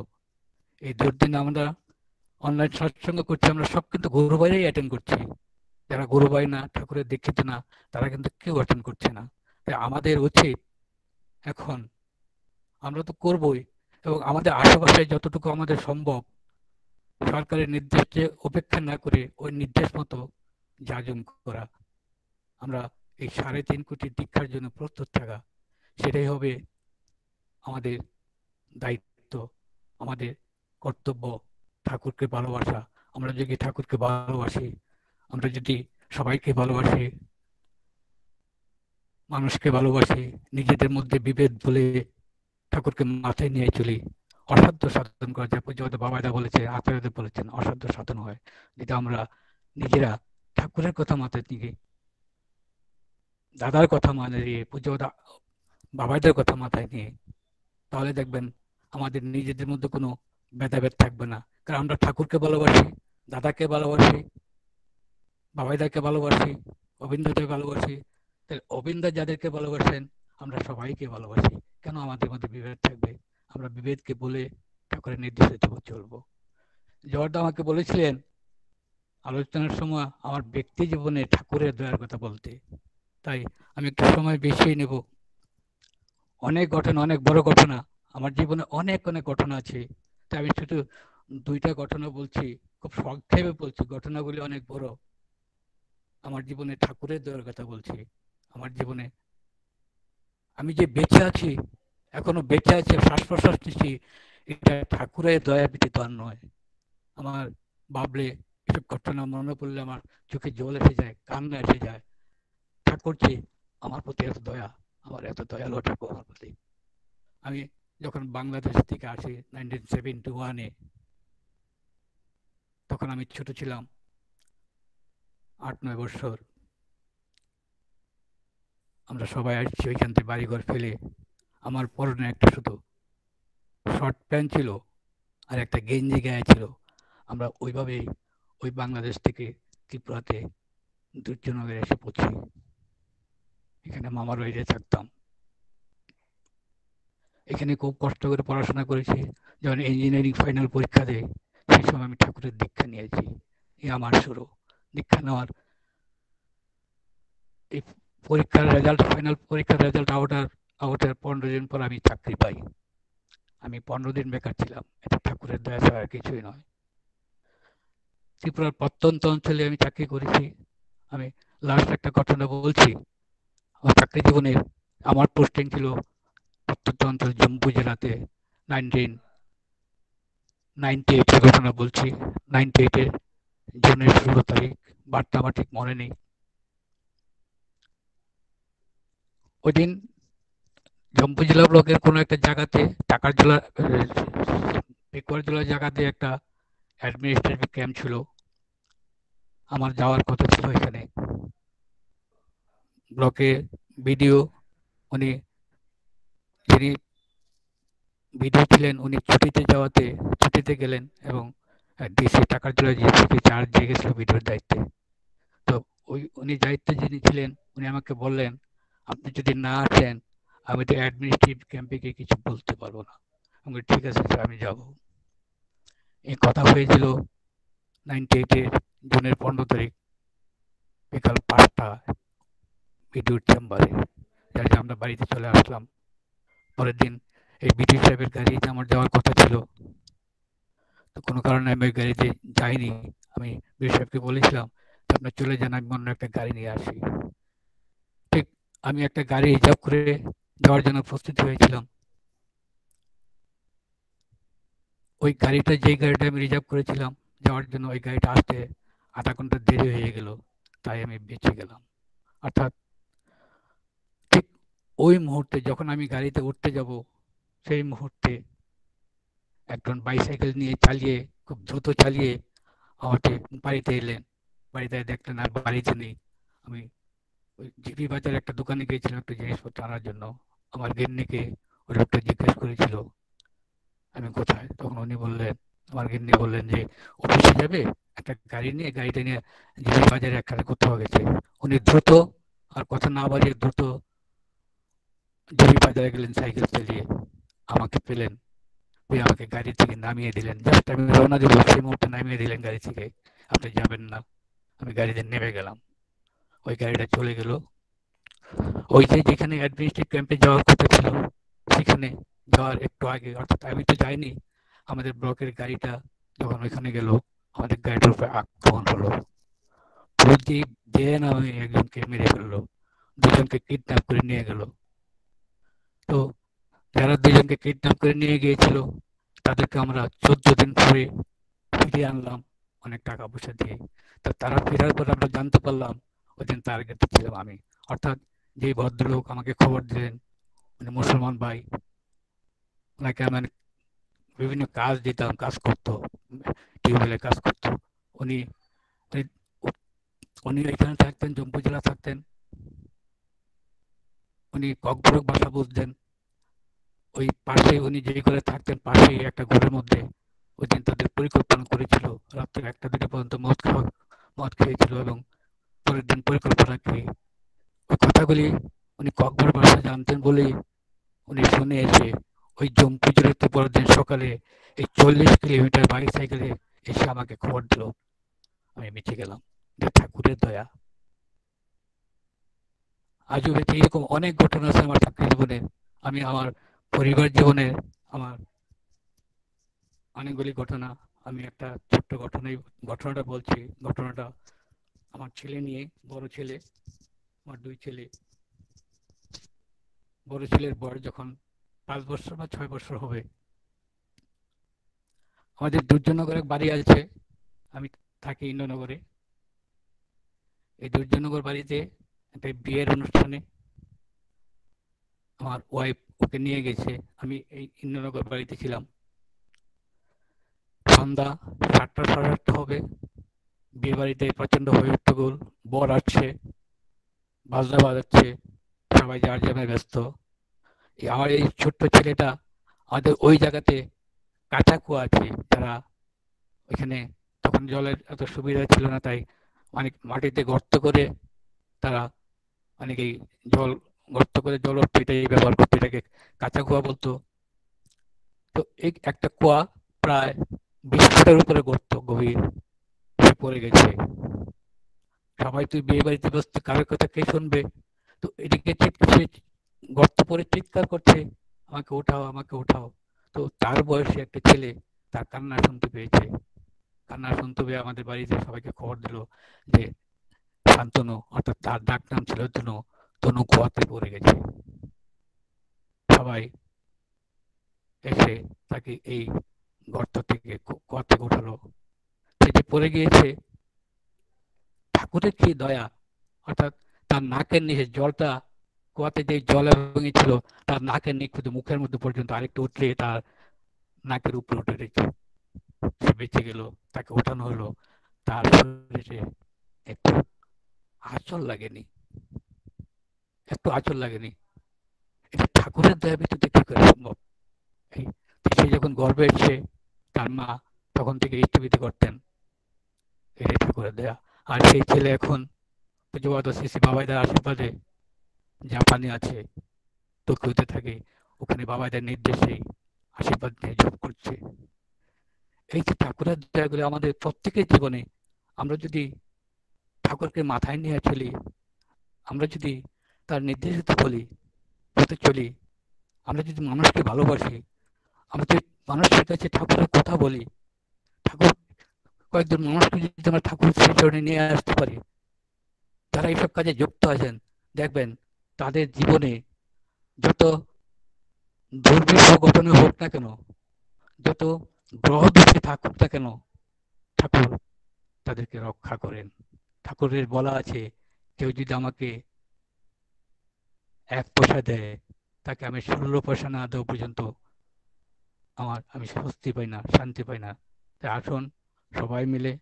এই দুর্দিনে আমরা অনলাইন সৎসঙ্গ করছি, আমরা সব কিন্তু গুরুভাইরাই অ্যাটেন্ড করছি। যারা গুরুভাই না, ঠাকুরের দীক্ষিত না, তারা কিন্তু কেউ অ্যাটেন্ড করছে না। তাই আমাদের উচিত এখন, আমরা তো করবোই, এবং আমাদের আশেপাশে যতটুকু আমাদের সম্ভব সরকারের নির্দেশকে উপেক্ষা না করে ওই নির্দেশ মতো যাজন করা, আমরা এই 3.5 কোটি দীক্ষার জন্য প্রস্তুত থাকা, সেটাই হবে আমাদের দায়িত্ব, আমাদের কর্তব্য। ঠাকুরকে ভালোবাসা, আমরা যদি ঠাকুরকে ভালোবাসি, আমরা যদি সবাইকে ভালোবাসি, মানুষকে ভালোবাসি, নিজেদের মধ্যে বিভেদ বলে ঠাকুরকে মাথায় নিয়ে চলি, অসাধ্য সাধন করা যায়। পূজ্যপাদ বাবাইদা বলেছে, আচার্যদেব বলেছেন, অসাধ্য সাধন হয় যদি আমরা নিজেরা ঠাকুরের কথা মাথায় নিয়ে, দাদার কথা মাথায় নিয়ে, পূজ্যপাদ বাবাইদার কথা মাথায় নিয়ে, তাহলে দেখবেন আমাদের নিজেদের মধ্যে কোনো ভেদাভেদ থাকবে না। কারণ আমরা ঠাকুরকে ভালোবাসি, দাদাকে ভালোবাসি, বাবাইদাকে ভালোবাসি, অবিন্দাকে ভালোবাসি। তাহলে অবিন্দা যাদেরকে ভালোবাসেন আমরা সবাইকে ভালোবাসি। কেন আমাদের মধ্যে বিভেদ থাকবে? আমরা বিভেদকে বলে ঠাকুরের নির্দেশে চলবো। জওয়ারদা আমাকে বলেছিলেন আলোচনার সময় আমার ব্যক্তি জীবনে ঠাকুরের দয়ার কথা বলতে, তাই আমি একটু সময় বেশি নেব। অনেক ঘটনা, অনেক বড় ঘটনা আমার জীবনে, অনেক অনেক ঘটনা আছে, তাই আমি শুধু 2টা ঘটনা বলছি, খুব সংক্ষেপে বলছি। ঘটনাগুলি অনেক বড়। আমার জীবনে ঠাকুরের দয়ার কথা বলছি। আমার জীবনে আমি যে বেঁচে আছি, এখনো বেঁচে আছি, শ্বাস প্রশ্বাস নিচ্ছি, এটা ঠাকুরের দয়া ব্যতীত আর নয়। আমার ভাবলে এসব ঘটনা মনে পড়লে আমার চোখে জল এসে যায়, কান্না এসে যায়। ঠাকুর যে আমার প্রতি এত দয়া, আমার এত দয়ালু ঠাকুর আমার প্রতি। আমি যখন বাংলাদেশ থেকে আসি 1971-এ, তখন আমি ছোট ছিলাম, 8-9 বছর। আমরা সবাই আসছি ওইখান থেকে বাড়িঘর ফেলে। আমার পরনে একটা শুধু শর্ট প্যান্ট ছিল আর একটা গেঞ্জি গায়ে ছিল। আমরা ওইভাবেই ওই বাংলাদেশ থেকে ত্রিপুরাতে দুর্যোগনগরে এসে পৌঁছি। এখানে মামার বাড়িতে থাকতাম। এখানে খুব কষ্ট করে পড়াশোনা করেছি। যখন ইঞ্জিনিয়ারিং ফাইনাল পরীক্ষা দেয়, সেই সময় আমি ঠাকুরের দীক্ষা নিয়েছি। এই আমার শুরু দীক্ষা নেওয়ার। এই পরীক্ষার রেজাল্ট, ফাইনাল পরীক্ষার রেজাল্ট আউটের 15 দিন পর আমি চাকরি পাই। আমি 15 দিন বেকার ছিলাম। এটা ঠাকুরের দয়া ছাড়া কিছুই নয়। ত্রিপুরার প্রত্যন্ত অঞ্চলে আমি চাকরি করেছি। আমি লাস্ট একটা ঘটনা বলছি। আমার চাকরি জীবনের আমার পোস্টিং ছিল প্রত্যন্ত অঞ্চল জম্মু জেলাতে। 1998-এর ঘটনা বলছি। 98-এর জুনের 16 তারিখ, বারটা আমার ঠিক মনে নেই। ওই দিন জম্মু জেলা ব্লকের কোনো একটা জায়গাতে, টাকার জেলা পেকুয়ার জেলার জায়গাতে একটা অ্যাডমিনিস্ট্রেটিভ ক্যাম্প ছিল। আমার যাওয়ার কথা ছিল এখানে। ব্লকে বিডিও, উনি যিনি বিডিও ছিলেন, উনি ছুটিতে গেলেন এবং ডিসি টাকার জেলা ডিসিপি চার্জ দিয়ে গেছিল বিডিওর দায়িত্বে। তো উনি দায়িত্বে যিনি ছিলেন, উনি আমাকে বললেন, আপনি যদি না আসেন আমি তো অ্যাডমিনিস্ট্রেটিভ ক্যাম্পে গিয়ে কিছু বলতে পারবো না। আমি ঠিক আছে স্যার, আমি যাব। এই কথা হয়েছিল 98-এর জুনের 15 তারিখ বিকাল 5টা বিডিওর চেম্বারে। যার আমরা বাড়িতে চলে আসলাম। পরের দিন এই বিডিও সাহেবের গাড়িতে আমার যাওয়ার কথা ছিল, তো কোনো কারণে আমি ওই গাড়িতে যাইনি। আমি বিডিও সাহেবকে বলেছিলাম আপনার চলে যান, আমি অন্য একটা গাড়ি নিয়ে আসি। ঠিক আমি একটা গাড়ি রিজার্ভ করে যাওয়ার জন্য প্রস্তুতি হয়েছিলাম। ওই গাড়িটা, যেই গাড়িটা আমি রিজার্ভ করেছিলাম যাওয়ার জন্য, ওই গাড়িটা আসতে আধা ঘন্টা দেরি হয়ে গেল। তাই আমি বেঁচে গেলাম। অর্থাৎ ঠিক ওই মুহূর্তে যখন আমি গাড়িতে উঠতে যাব, সেই মুহূর্তে একজন বাইসাইকেল নিয়ে খুব দ্রুত চালিয়ে আমাকে বাড়িতে এলেন। বাড়িতে দেখলেন আর বাড়িতে নেই। আমি ওই জিপি বাজারে একটা দোকানে গিয়েছিলাম একটু জিনিসপত্র আনার জন্য। আমার গিন্নিকে ওই লোকটা জিজ্ঞেস করেছিল আমি কোথায়। তখন উনি বললেন, আমার গিন্নি বললেন যে অফিসে যাবে, একটা গাড়িটা নিয়ে জিপি বাজারে একটা কোথাও গেছে। উনি দ্রুত, আর কথা না বাড়িয়ে দ্রুত জিপি বাজারে গেলেন সাইকেল চালিয়ে। আমাকে পেলেন, পেয়ে আমাকে গাড়ি থেকে নামিয়ে দিলেন। জাস্ট আমি রওনা দিব, সেই মুহূর্তে নামিয়ে দিলেন গাড়ি থেকে, আপনি যাবেন না। আমি গাড়িতে নেমে গেলাম। ওই গাড়িটা চলে গেল। ওই যে যেখানে অ্যাডমিনিস্ট্রেটিভ ক্যাম্পে যাওয়ার কথা ছিল, সেখানে যাওয়ার একটু আগে, অর্থাৎ আমি তো যাইনি, আমাদের ব্লকের গাড়িটা যখন ওইখানে গেল, আমাদের গাড়িটার উপরে আক্রমণ হলো। প্রদীপ দে নামে একজনকে মেরে ফেললো, দুজনকে কিডন্যাপ করে নিয়ে গেল। তো যারা দুজনকে কিডন্যাপ করে নিয়ে গিয়েছিল তাদেরকে আমরা 14 দিন পরে ফিরিয়ে আনলাম অনেক টাকা পয়সা দিয়ে। তো তারা ফেরার পর আমরা জানতে পারলাম ওই দিন টার্গেটে ছিলাম আমি। অর্থাৎ যে ভদ্রলোক আমাকে খবর দিলেন, মানে মুসলমান ভাই, ওনাকে আমি বিভিন্ন কাজ দিতাম, কাজ করতো, টিউবওয়েলে কাজ করতো। উনি উনি এখানে থাকতেন, জম্মু জেলা থাকতেন। উনি ককবরক ভাষা বুঝতেন। ওই পাশে উনি যেই ঘরে থাকতেন, পাশেই একটা ঘরের মধ্যে ওই দিন তাদের পরিকল্পনা করেছিল রাত্রে 1টা-2টা পর্যন্ত মদ খেয়েছিল এবং পরের দিন পরিকল্পনা খেয়ে ওই কথাগুলি উনি ককবরক ভাষা জানতেন বলেই উনি শুনে এসে ওই জম্পুজুরিতে পরের দিন সকালে এই 40 কিলোমিটার বাইসাইকেলে এসে আমাকে খবর দিল। আমি মিছে গেলাম। ঠাকুরের দয়া। আজও এরকম অনেক ঘটনা আছে আমার চাকরি জীবনে। আমি আমার পরিবার জীবনে আমার অনেকগুলি ঘটনা। আমি একটা ছোট্ট ঘটনাটা বলছি। ঘটনাটা আমার ছেলে নিয়ে, বড় ছেলে, আমার 2 ছেলে। বড় ছেলের বয়স যখন 5 বছর বা 6 বছর হবে, আমাদের দুর্জনগরে বাড়ি আছে, আমি থাকি ইন্দ্রনগরে। এই দুর্জনগর বাড়িতে একটা বিয়ের অনুষ্ঠানে আমার ওয়াইফ ওকে নিয়ে গেছে। আমি এই ইন্দ্রনগর বাড়িতে ছিলাম। সন্ধ্যা 7টা, 8:30 হবে। বিয়ে বাড়িতে প্রচন্ড হয়ে হট্টগোল, বর আসছে, বাজনা বাজাচ্ছে, সবাই যার যার ব্যস্ত। আমার এই ছোট্ট ছেলেটা, আমাদের ওই জায়গাতে কাঁচা কুয়া আছে, তারা ওইখানে তখন জলের এত সুবিধা ছিল না, তাই অনেক মাটিতে গর্ত করে তারা অনেকেই গর্ত করে জল এটাই ব্যবহার করতো, এটাকে কাঁচা কুয়া বলতো। তো এই একটা কুয়া প্রায় 20 ফুটের উপরে গর্ত, গভীর, সে পড়ে গেছে। সবাই তুই বিয়ে বাড়িতে ব্যস্ত, কারোর কথা কে শুনবে? তো এদিকে গর্ত পরে চিৎকার করছে, আমাকে উঠাও, আমাকে উঠাও। তো তার বয়সে একটা ছেলে তার কান্না শুনতে পেয়েছে। কান্না শুনতে পেয়ে আমাদের বাড়িতে সবাইকে খবর দিল যে শান্তনু, অর্থাৎ তার ডাক নাম ছিল তনু, তনু কুয়াতে পড়ে গেছে। সবাই এসে তাকে এই গর্ত থেকে কুয়া থেকে উঠালো। সে যে পড়ে গিয়েছে, ঠাকুরের কি দয়া, অর্থাৎ তার নাকের নিচে জলটা, কুয়াতে যে জল এবং ছিল, তার নাকের নিচে মুখের মধ্যে পর্যন্ত আরেকটু উঠলে তার নাকের উপরে উঠে গেছে। সে বেঁচে গেল, তাকে উঠানো হলো। তার শরীরে একটু আঁচল লাগেনি, একটু আঁচল লাগেনি। এটা ঠাকুরের দয়া ব্যতীত কি করে সম্ভব? সে যখন গর্ভে এসে তার মা তখন থেকে ইষ্টবিধি করতেন, এটাই ঠাকুরের দয়া। আর সেই ছেলে এখন পূজ্যপাদ শ্রী বাবাইদার আশীর্বাদে জাপানে আছে, টোকিওতে থাকে, ওখানে বাবাইদার নির্দেশেই আশীর্বাদ নিয়ে জব করছে। এই যে ঠাকুরের দয়াগুলো আমাদের প্রত্যেকের জীবনে, আমরা যদি ঠাকুরকে মাথায় নিয়ে চলি, আমরা যদি তার নির্দেশিত বলি পথে চলি, আমরা যদি মানুষকে ভালোবাসি, আমরা যদি মানুষের কাছে ঠাকুরের কথা বলি, ঠাকুর কয়েকজন মানুষকে যদি আমরা ঠাকুর চরণে নিয়ে আসতে পারি, যারা এইসব কাজে যুক্ত আছেন, দেখবেন তাদের জীবনে যত দুর্বিষহ ঘটনা হোক না কেন, যত গ্রহ দোষে থাকুক না কেন, ঠাকুর তাদেরকে রক্ষা করেন। ঠাকুরের বলা আছে, কেউ যদি আমাকে 1 পয়সা দেয়, তাকে আমি 16 পয়সা না দেওয়া পর্যন্ত আমি স্বস্তি পাই না, শান্তি পাই না। তাই আসুন সবাই মিলে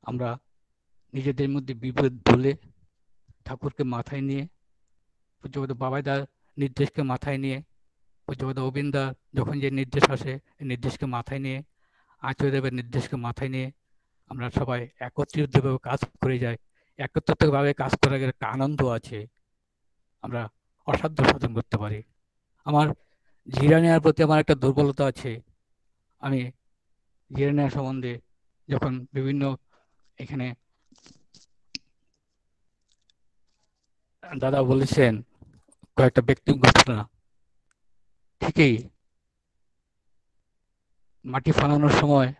আমরা নিজেদের মধ্যে বিভেদ ভুলে ঠাকুরকে মাথায় নিয়ে, পূজ্যপাদ বাবাইদার নির্দেশকে মাথায় নিয়ে, পূজ্যপাদ অবিন্দার যখন যে নির্দেশ আসে, এই নির্দেশকে মাথায় নিয়ে, আচার্যদেবের নির্দেশকে মাথায় নিয়ে আমরা সবাই একত্রিতভাবে কাজ করে যাই। একত্রিতভাবে কাজ করার একটা আনন্দ আছে, আমরা অসাধ্য সাধন করতে পারি। আমার জিরানিয়ার প্রতি আমার একটা দুর্বলতা আছে। আমি জিরানিয়া সম্বন্ধে যখন বিভিন্ন এখানে দাদা বলেছেন কয়েকটা ব্যক্তিগত ঘটনা, ঠিকই মাটি ফালানোর সময়,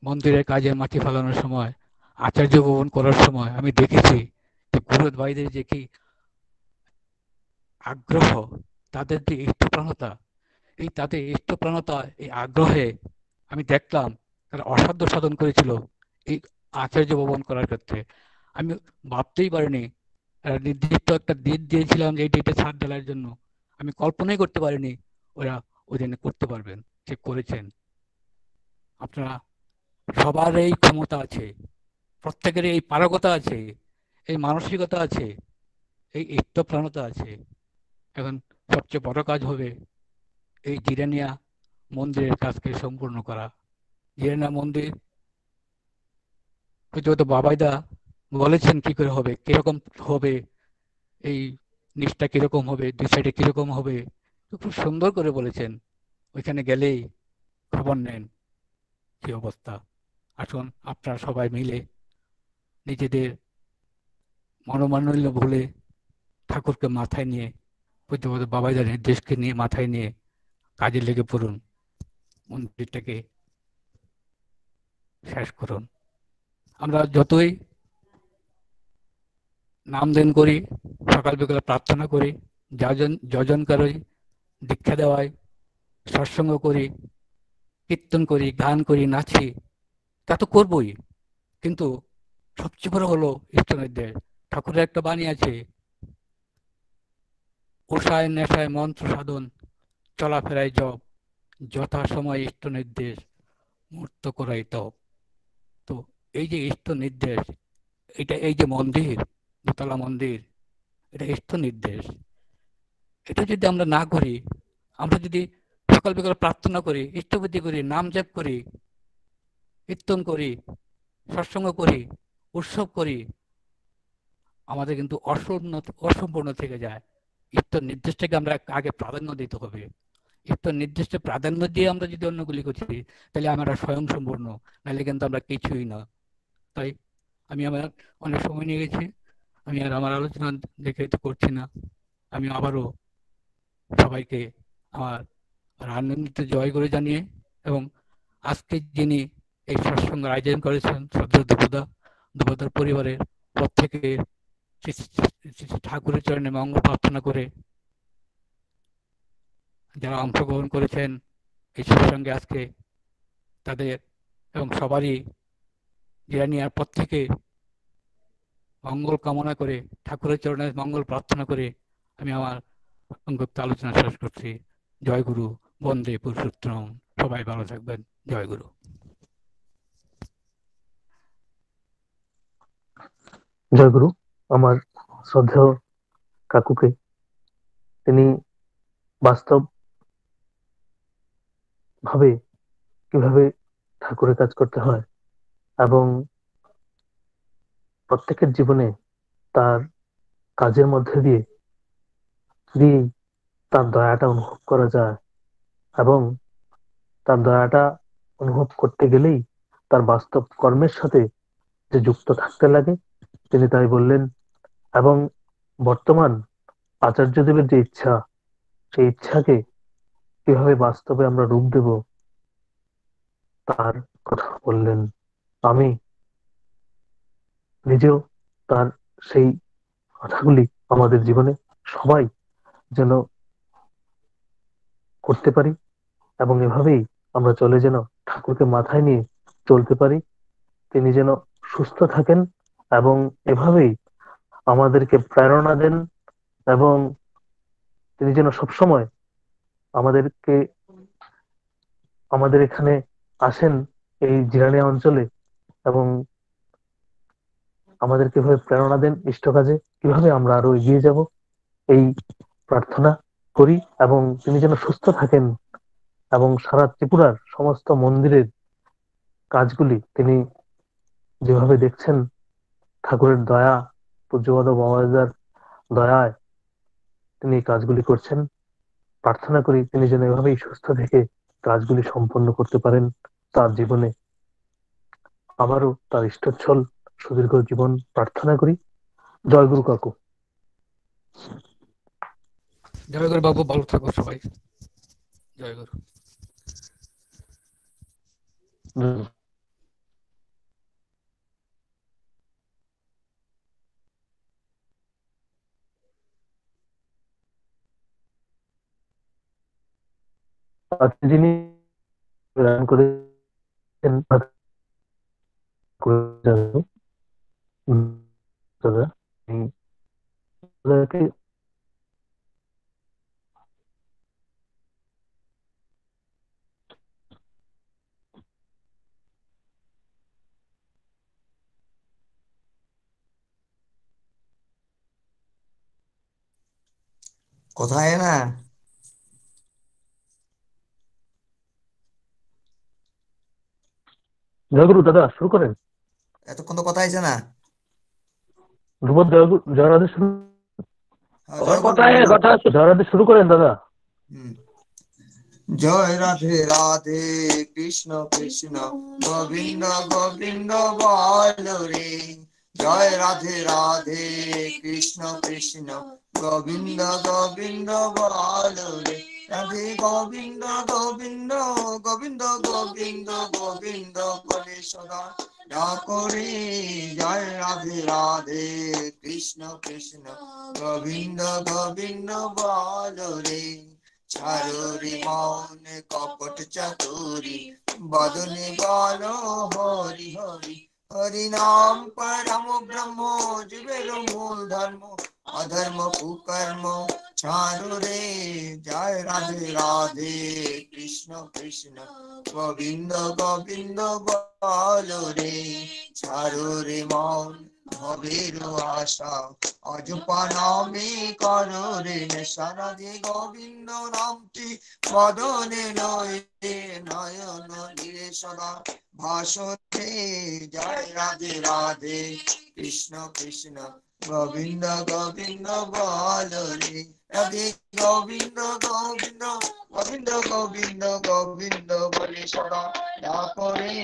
মন্দিরের কাজে মাটি ফালানোর সময়, আচার্য ভবন করার সময় আমি দেখেছি যে পুরোহিত ভাইদের যে কি আগ্রহ, তাদের যে ইষ্টপ্রাণতা, এই তাদের ইষ্টপ্রাণতা, এই আগ্রহে আমি দেখলাম তারা অসাধ্য সাধন করেছিল এই আচার্য ভবন করার ক্ষেত্রে। আমি ভাবতেই পারিনি, নির্দিষ্ট একটা দিন দিয়েছিলাম যে এই ডেটে ছাদ ঢালাইয়ের জন্য, আমি কল্পনাই করতে পারিনি ওরা ওই দিনে করতে পারবেন, ঠিক করেছেন। আপনারা সবার এই ক্ষমতা আছে, প্রত্যেকের এই পারগতা আছে, এই মানসিকতা আছে, এই ইষ্টপ্রাণতা আছে। এখন সবচেয়ে বড় কাজ হবে এই জিরানিয়া মন্দিরের কাজকে সম্পূর্ণ করা। জিরানিয়া মন্দির প্রতিগত বাবাইদা বলেছেন কি করে হবে, কিরকম হবে, এই নিচটা কিরকম হবে, দুই সাইডে কিরকম হবে, খুব সুন্দর করে বলেছেন। ওইখানে গেলেই খবর নেন কি অবস্থা। আসুন আপনারা সবাই মিলে নিজেদের মনোমালিন্য ভুলে ঠাকুরকে মাথায় নিয়ে, প্রতিগত বাবাইদার নির্দেশকে নিয়ে মাথায় নিয়ে কাজে লেগে পড়ুন, মন্দিরটাকে শেষ করুন। আমরা যতই নাম দেন করি, সকাল বিকালে প্রার্থনা করি, যজন করি, দীক্ষা দেওয়াই, সৎসঙ্গ করি, কীর্তন করি, গান করি, নাচি, তা তো করবই, কিন্তু সবচেয়ে বড় হলো ইষ্ট নির্দেশ। ঠাকুরের একটা বাণী আছে, উষায় নেশায় মন্ত্র সাধন, চলাফেরায় জপ, যথা সময় ইষ্ট নির্দেশ, মূর্ত করাই তপ। তো এই যে ইষ্ট নির্দেশ, এটা এই যে মন্দির, দোতলা মন্দির, এটা ইষ্ট নির্দেশ। এটা যদি আমরা না করি, আমরা যদি সকাল বিকাল প্রার্থনা করি, ইষ্টবৃদ্ধি করি, নাম জপ করি, কীর্তন করি, সৎসঙ্গ করি, উৎসব করি, আমাদের কিন্তু অসম্পূর্ণ থেকে যায়। ইষ্ট নির্দেশটাকে আমরা আগে প্রাধান্য দিতে হবে। ইষ্ট নির্দেশটা প্রাধান্য দিয়ে আমরা যদি অন্যগুলি করছি, তাহলে আমরা স্বয়ংসম্পূর্ণ, নাহলে কিন্তু আমরা কিছুই না। তাই আমি আমার অনেক সময় নিয়ে গেছি, আমি আর আমার আলোচনা দেখে তো করছি না। আমি আবারও সবাইকে আমার আনন্দিত জয় করে জানিয়ে, এবং আজকে যিনি এই সৎসঙ্গের আয়োজন করেছেন শ্রদ্ধেয় দুপদার পরিবারের প্রত্যেকে ঠাকুরের চরণে মঙ্গল প্রার্থনা করে, যারা অংশগ্রহণ করেছেন এই সৎসঙ্গে আজকে, তাদের এবং সবারই জিরানিয়ার প্রত্যেকে মঙ্গল কামনা করে, ঠাকুরের চরণে মঙ্গল প্রার্থনা করে আমি আমার সংক্ষিপ্ত আলোচনা শেষ করছি। জয় গুরু, বন্দে পুরুষোত্তম। সবাই ভালো থাকবেন। জয় গুরু। জয় গুরু। আমার শ্রদ্ধেয় কাকুকে, তিনি বাস্তব ভাবে কিভাবে ঠাকুরের কাজ করতে হয় এবং প্রত্যেকের জীবনে তার কাজের মধ্যে দিয়ে তার দয়াটা অনুভব করা যায়, এবং তার দয়াটা অনুভব করতে গেলেই তার বাস্তব কর্মের সাথে যে যুক্ত থাকতে লাগে, তিনি তাই বললেন। এবং বর্তমান আচার্যদেবের যে ইচ্ছা, সেই ইচ্ছাকে কিভাবে বাস্তবে আমরা রূপ দেব তার কথা বললেন। আমি নিজেও তার সেই কথাগুলি আমাদের জীবনে সবাই যেন করতে পারি, এবং এভাবেই আমরা চলে যেন ঠাকুরকে মাথায় নিয়ে চলতে পারি। তিনি যেন সুস্থ থাকেন এবং এভাবেই আমাদেরকে প্রেরণা দেন, এবং তিনি যেন সবসময় আমাদেরকে, আমাদের এখানে আসেন এই জিরানিয়া অঞ্চলে, এবং আমাদের কিভাবে প্রেরণা দেন ইষ্ট কাজে, কিভাবে আমরা আরো এগিয়ে যাব, এই প্রার্থনা করি। এবং তিনি যেন সুস্থ থাকেন এবং সারা ত্রিপুরার সমস্ত মন্দিরের কাজগুলি তিনি যেভাবে দেখছেন, ঠাকুরের দয়া, পূজ্যপাদ বাবাজার দয়ায় তিনি এই কাজগুলি করছেন। প্রার্থনা করি তিনি যেন এভাবেই সুস্থ থেকে কাজগুলি সম্পন্ন করতে পারেন তার জীবনে। আবারও তার ইষ্টচ্ছল সুদীর্ঘ জীবন প্রার্থনা করি। জয় গুরু কাকু। জয় গুরু বাবু, ভালো থাকো সবাই। জয় গুরু। আজকে যিনি গান করেছেন দাদা, দাদাকে কোথায় না জয়গুরু দাদা শুরু করেন। এতক্ষণ তো কথা হয়েছে না। ধ্রুপদ জয়রাধে শুরু জয়রাধে শুরু করেন দাদা। জয় রাধে রাধে কৃষ্ণ কৃষ্ণ গোবিন্দ গোবিন্দ বল রে। জয় রাধে রাধে কৃষ্ণ কৃষ্ণ গোবিন্দ গোবিন্দ বল রে। রাধে গোবিন্দ গোবিন্দ গোবিন্দ গোবিন্দ গোবিন্দ বলে সদা ডাকো রে। জয় রাধে রাধে কৃষ্ণ কৃষ্ণ গোবিন্দ গোবিন্দ বল রে। ছাড়ো রে মন কপট চাতুরি বদনে বলো হরি হরি। হরি নাম পরম ব্রহ্ম জীবের মূল ধর্ম অধর্ম কুকর্ম ছাড়ো রে। জয় রাধে রাধে কৃষ্ণ কৃষ্ণ গোবিন্দ গোবিন্দ বলো রে। ছাড়ো রে মন ভবের আশা অজপা নামে করো রে নেশা। রাধে গোবিন্দ নামটি বদনে নয় নয়ন নীরে সদা ভাসতে। জয় রাধে রাধে কৃষ্ণ কৃষ্ণ গোবিন্দ গোবিন্দ বল রে। রাধে গোবিন্দ গোবিন্দ গোবিন্দ গোবিন্দ গোবিন্দ বলে সদা ডাকো রে।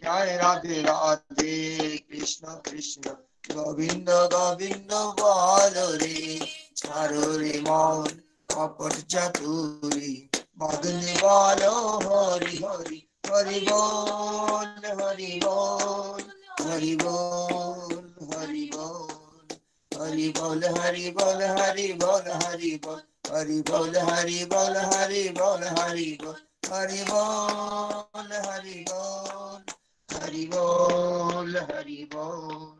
জয় রাধে রাধে কৃষ্ণ কৃষ্ণ গোবিন্দ গোবিন্দ বল রে। ছাড়ো রে মন কপট চাতুরি বদনে বলো হরি হরি। হরি বল হরি বল হরি বল হরি বল হরি বল হরি বল হরি বল হরি বল হরি বল হরি বল হরি বল হরি বল হরি বল হরি বল হরি বল হরি বল।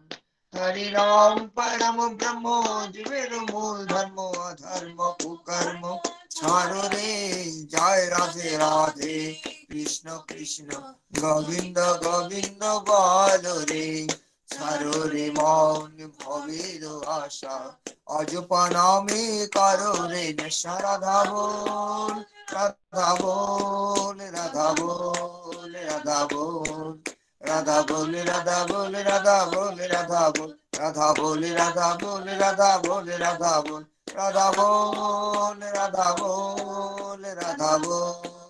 হরি রাম পরম ব্রহ্ম জীবের মূল ধর্ম অধর্ম কুকর্ম ছাড়ো রে। জয় রাধে রাধে কৃষ্ণ কৃষ্ণ গোবিন্দ গোবিন্দ বল রে। ছাড়ো রে মন ভবের আশা অজপা নামে করো রে নেশা। রাধা বল রাধা বল রাধা বল রাধা বল রাধা বল রাধা বল রাধা বল রাধা বল রাধা বল রাধা বল রাধা বল রাধা বল রাধা বল রাধা বল রাধা বল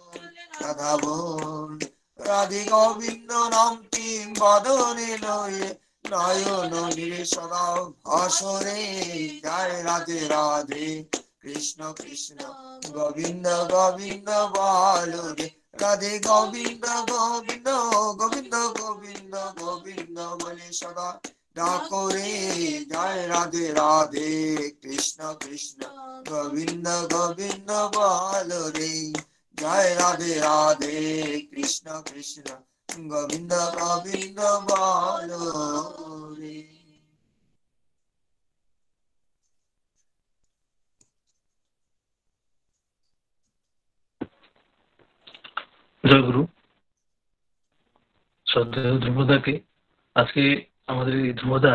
রাধা বল। রাধে গোবিন্দ নামটি বদনে লয়ে নয়ন নীরে সদা ভাসরে। জয় রাধে রাধে কৃষ্ণ কৃষ্ণ গোবিন্দ গোবিন্দ বল রে। রাধে গোবিন্দ গোবিন্দ গোবিন্দ গোবিন্দ গোবিন্দ বলে সদা ডাকো রে। জয় রাধে রাধে কৃষ্ণ কৃষ্ণ গোবিন্দ গোবিন্দ বল রে। জয় রাধে রাধে কৃষ্ণ কৃষ্ণ গোবিন্দ গোবিন্দ বল রে। জয়গুরু। শ্রদ্ধেয় ধ্রুবদাকে আজকে আমাদের এই ধ্রুবদা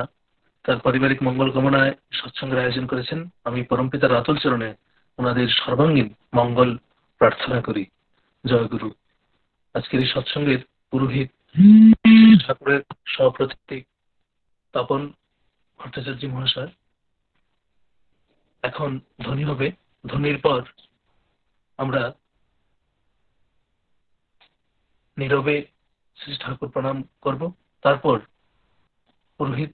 তার পারিবারিক মঙ্গল কামনায় সৎসঙ্গের আয়োজন করেছেন। আমি পরমপিতার আতুল চরণে ওনাদের সর্বাঙ্গীন মঙ্গল প্রার্থনা করি। জয়গুরু। আজকের এই সৎসঙ্গের পুরোহিত ঠাকুরের সহপ্রতীক তপন ভট্টাচার্য মহাশয়। এখন ধ্বনি হবে, ধ্বনির পর আমরা নীরবে শ্রী ঠাকুর প্রণাম করব। তারপর পুরোহিত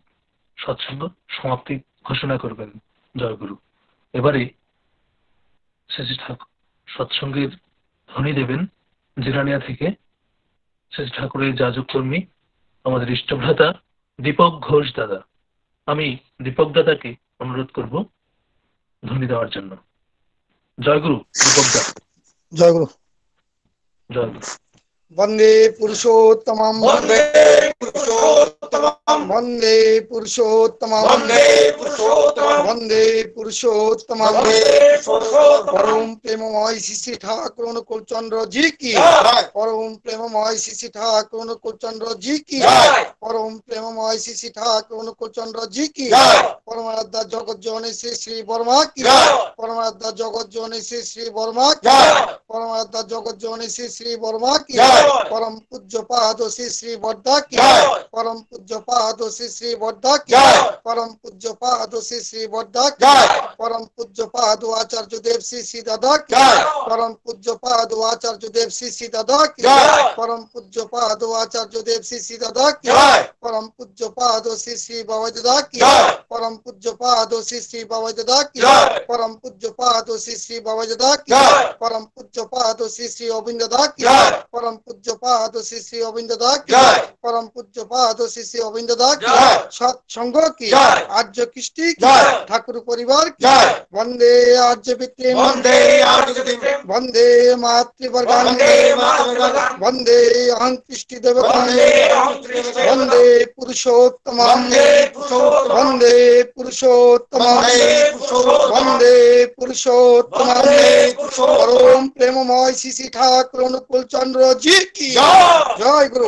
সৎসঙ্গ সমাপ্তি ঘোষণা করবেন। জয়গুরু। এবারে শ্রী ঠাকুর সৎসঙ্গের ধ্বনি দেবেন জিরানিয়া থেকে শ্রী ঠাকুরের যাজক কর্মী আমাদের ইষ্টভ্রাতা দীপক ঘোষ দাদা। আমি দীপক দাদাকে অনুরোধ করব ধ্বনি দেওয়ার জন্য। জয়গুরু দীপক দা। জয়গুরু। জয়গুরু। वंदे पुरुषोत्तमं वंदे पुरुषोत्तमं वंदे पुरुषोत्तमं वंदे पुरुषोत्तमं वंदे पुरुषोत्तमं परम प्रेममय श्री ठाकुर अनुकूल चंद्र जी की परम प्रेममय श्री ठाकुर अनुकूल चंद्र जी की परम प्रेममय श्री ठाकुर अनुकूल चंद्र जी की परमाराध्य जगत जननी श्री श्री वर्मा की परमाराध्य जगत जननी श्री श्री वर्मा की परमाराध्य जगत जननी श्री श्री वर्मा की परम पूज्य पाद श्री श्री वर्धा की परम पूज्य पाद श्री श्री वर्धा की परम पूज्य पाद श्री श्री वर्धा की परम पूज्य पाद आचार्य देव श्री श्री दादा की परम पूज्य पाद आचार्य देव श्री श्री दादा की परम पूज्य पाद आचार्य देव श्री श्री दादा की परम पूज्य पाद श्री श्री बाबा दादा की परम पूज्य पाद श्री श्री बाबा दादा की परम पूज्य पाद श्री श्री बाबा दादा की परम पूज्य पाद श्री श्री अरविंद दादा की परम पूज्य पाद श्री श्री अरविंद दादा की परम पूज्य पाद श्री श्री अरविंद दादा की सत्संग की आर्य कृष्टि की ठाकुर परिवार की वंदे आर्य पितृ वंदे मातृवर्गान वंदे अहं कृष्टि देव वंदे पुरुषोत्तम वंदे पुरुषोत्तम वंदे पुरुषोत्तम परम प्रेममय श्री ठाकुर अनुकूल चंद्र जी की जय गुरु।